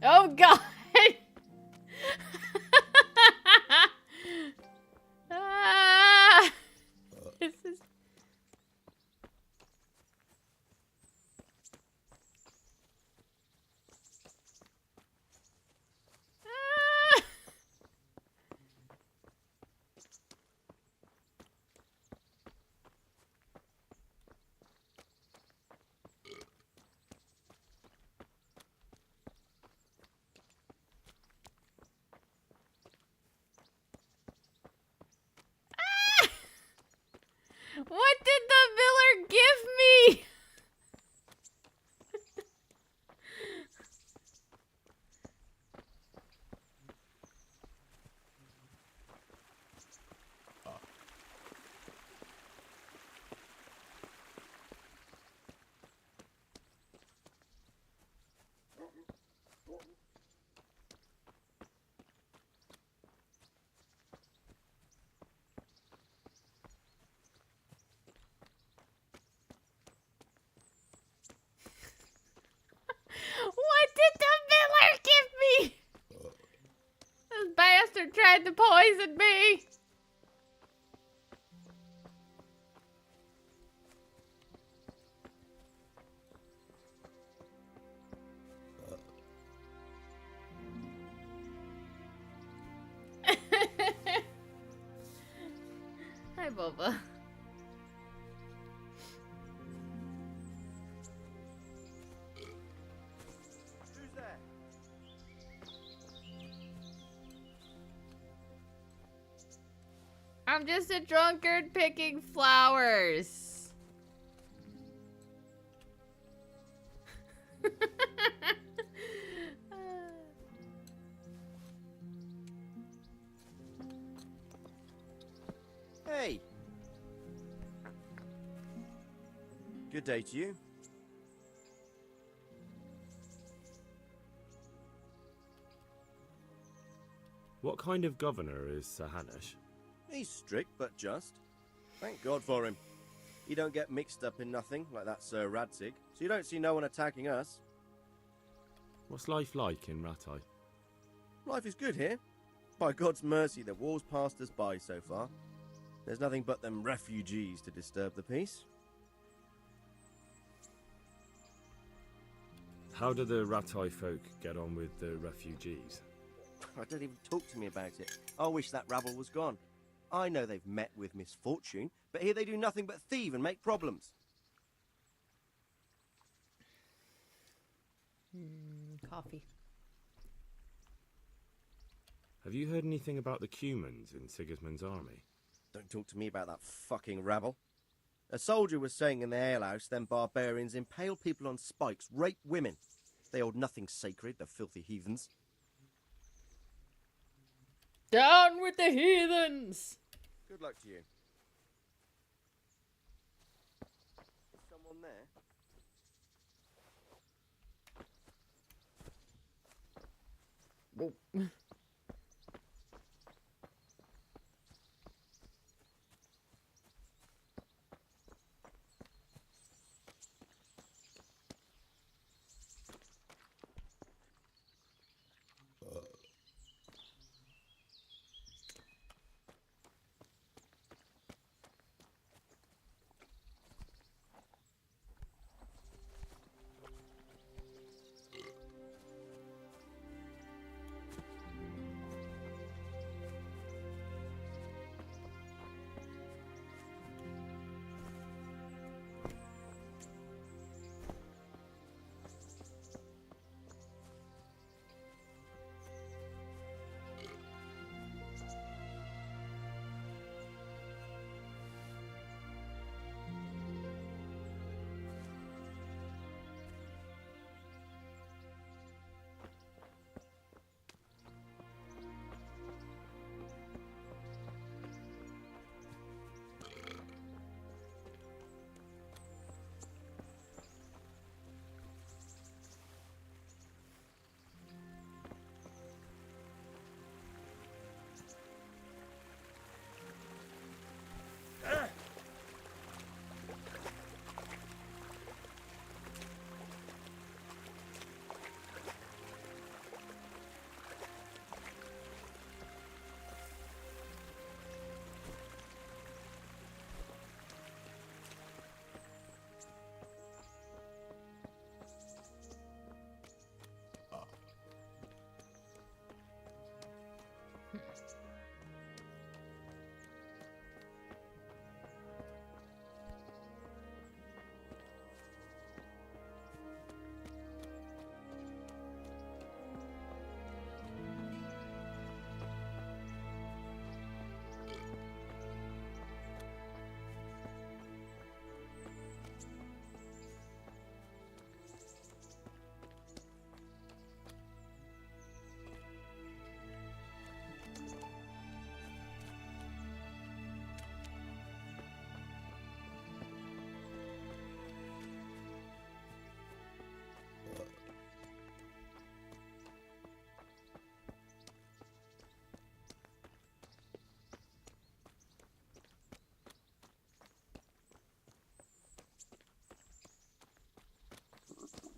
Oh God! Ah! This is. Ah! bastard tried to poison me. Hi, Boba. Who's there? I'm just a drunkard picking flowers. Hey. Good day to you. What kind of governor is Sir Hanush? He's strict but just. Thank God for him. He don't get mixed up in nothing like that Sir Radzig, so you don't see no one attacking us. What's life like in Rattay? Life is good here. By God's mercy, the war's passed us by so far. There's nothing but them refugees to disturb the peace. How do the Rattay folk get on with the refugees? Don't even talk to me about it. I wish that rabble was gone. I know they've met with misfortune, but here they do nothing but thieve and make problems. Coffee. Have you heard anything about the Cumans in Sigismund's army? Don't talk to me about that fucking rabble. A soldier was saying in the alehouse them barbarians impale people on spikes, rape women. They hold nothing sacred, the filthy heathens. Down with the heathens! Good luck to you. Is someone there? Whoa.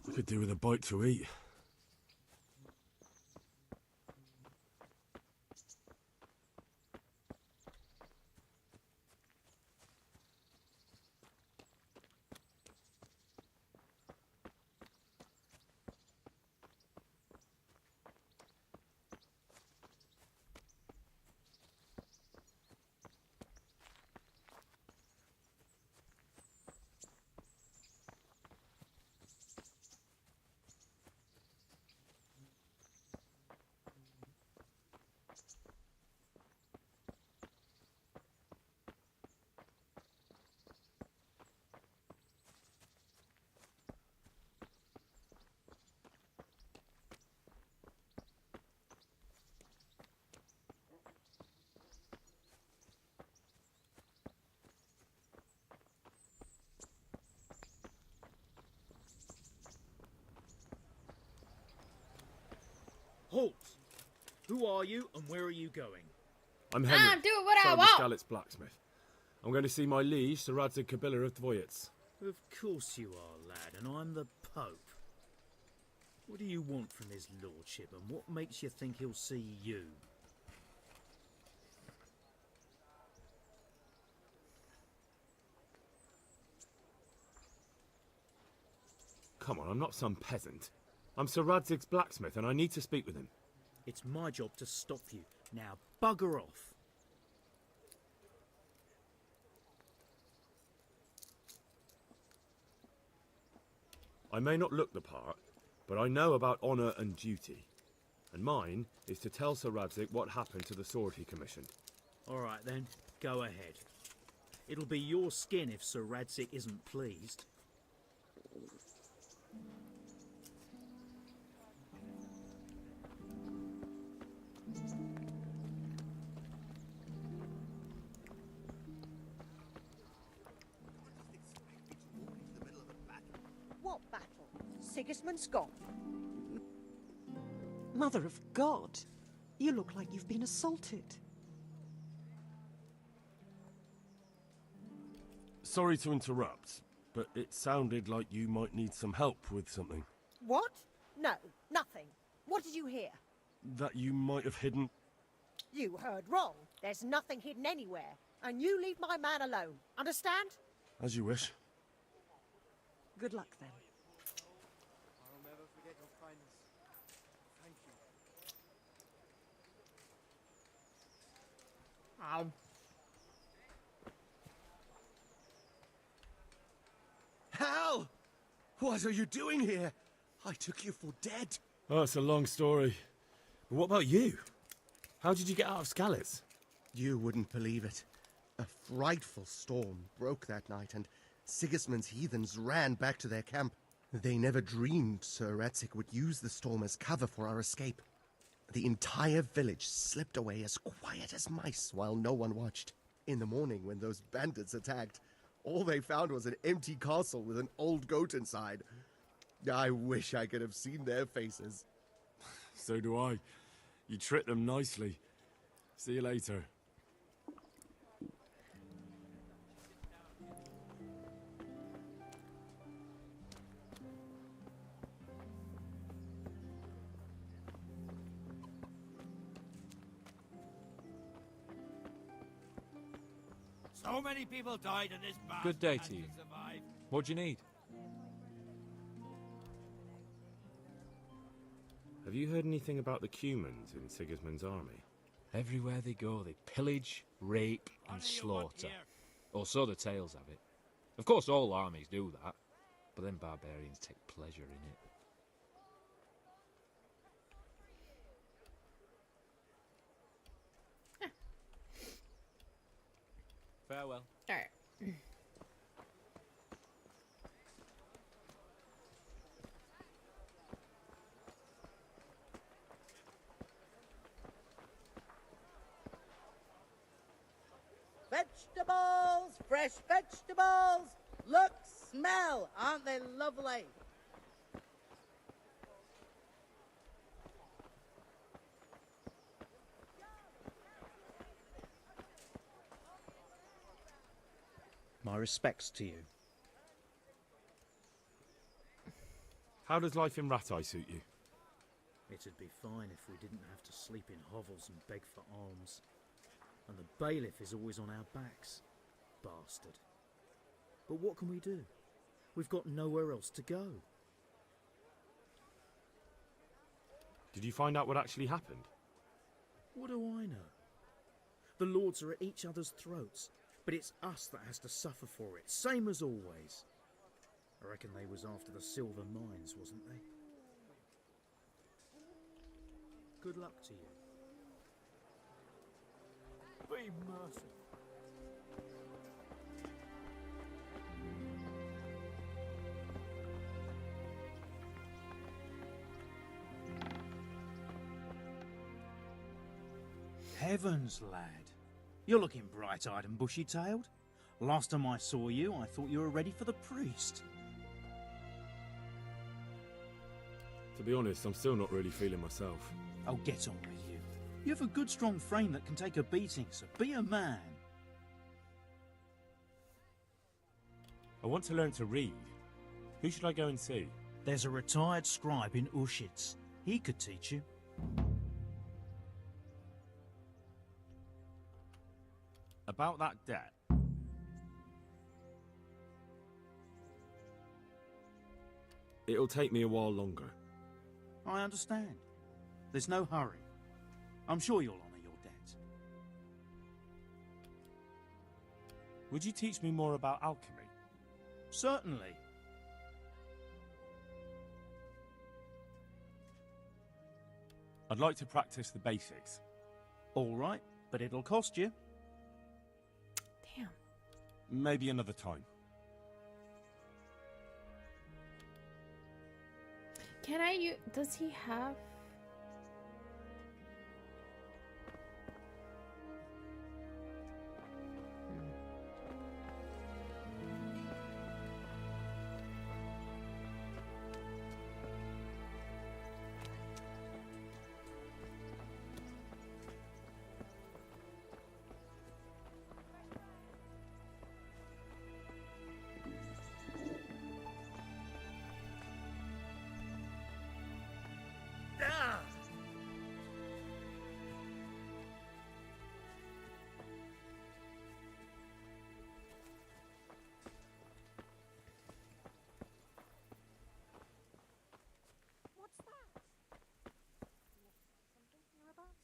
I could do with a bite to eat. Halt! Who are you and where are you going? I'm Henry. I'm doing what I son of want. Skalit's blacksmith. I'm going to see my liege, Sir Radzig Kabila of Dvoyets. Of course you are, lad, and I'm the Pope. What do you want from his lordship, and what makes you think he'll see you? Come on, I'm not some peasant. I'm Sir Radzig's blacksmith, and I need to speak with him. It's my job to stop you. Now, bugger off. I may not look the part, but I know about honour and duty. And mine is to tell Sir Radzig what happened to the sword he commissioned. All right, then. Go ahead. It'll be your skin if Sir Radzig isn't pleased. What battle? Sigismund's gone. Mother of God, you look like you've been assaulted. Sorry to interrupt, but it sounded like you might need some help with something. What? No, nothing. What did you hear? That you might have hidden. You heard wrong. There's nothing hidden anywhere. And you leave my man alone. Understand? As you wish. Good luck then. I'll never forget your kindness. Thank you. Ow. Hal! What are you doing here? I took you for dead. Oh, it's a long story. But what about you? How did you get out of Skalitz? You wouldn't believe it. A frightful storm broke that night, and Sigismund's heathens ran back to their camp. They never dreamed Sir Radzig would use the storm as cover for our escape. The entire village slipped away as quiet as mice while no one watched. In the morning, when those bandits attacked, all they found was an empty castle with an old goat inside. I wish I could have seen their faces. So do I. You tricked them nicely. See you later. So many people died in this battle. Good day to you. What do you need? Have you heard anything about the Cumans in Sigismund's army? Everywhere they go, they pillage, rape, and slaughter. Or so the tales have it. Of course, all armies do that, but then barbarians take pleasure in it. Farewell. All right. Vegetables! Fresh vegetables! Look, smell! Aren't they lovely? My respects to you. How does life in Rattay suit you? It'd be fine if we didn't have to sleep in hovels and beg for alms. And the bailiff is always on our backs. Bastard. But what can we do? We've got nowhere else to go. Did you find out what actually happened? What do I know? The lords are at each other's throats, but it's us that has to suffer for it, same as always. I reckon they was after the silver mines, wasn't they? Good luck to you. Be merciful. Heavens, lad. You're looking bright-eyed and bushy-tailed. Last time I saw you, I thought you were ready for the priest. To be honest, I'm still not really feeling myself. Oh, get on with you. You have a good, strong frame that can take a beating, so be a man. I want to learn to read. Who should I go and see? There's a retired scribe in Ushitz. He could teach you. About that debt. It'll take me a while longer. I understand. There's no hurry. I'm sure you'll honour your debt. Would you teach me more about alchemy? Certainly. I'd like to practice the basics. All right, but it'll cost you. Damn. Maybe another time. Can I use... Does he have... What's that? Something hereabouts?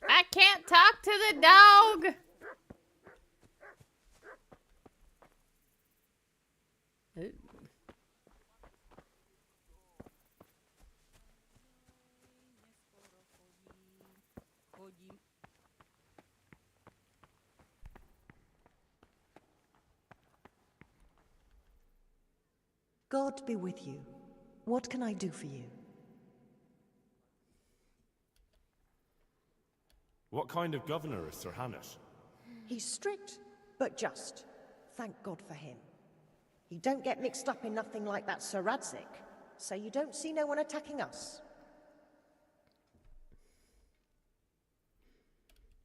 I can't talk to the dog! Ooh. God be with you. What can I do for you? What kind of governor is Sir Hanush? He's strict, but just. Thank God for him. He don't get mixed up in nothing like that Sir Radzik, so you don't see no one attacking us.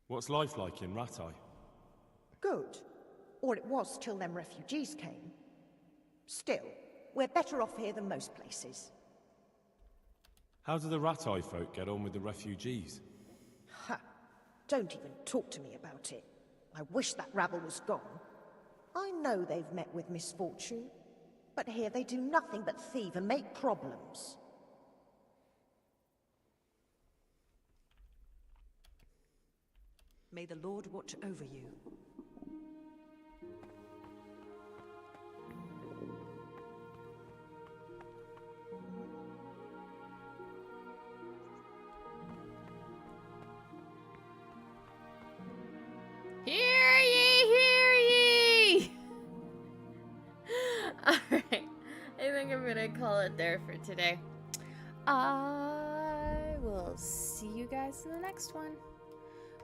What's life like in Ratai? Good. Or it was till them refugees came. Still, we're better off here than most places. How do the Ratai folk get on with the refugees? Ha! Don't even talk to me about it. I wish that rabble was gone. I know they've met with misfortune, but here they do nothing but thieve and make problems. May the Lord watch over you. Hear ye, hear ye! Alright, I think I'm gonna call it there for today. I will see you guys in the next one.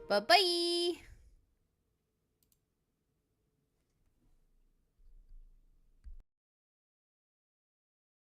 Bye-bye!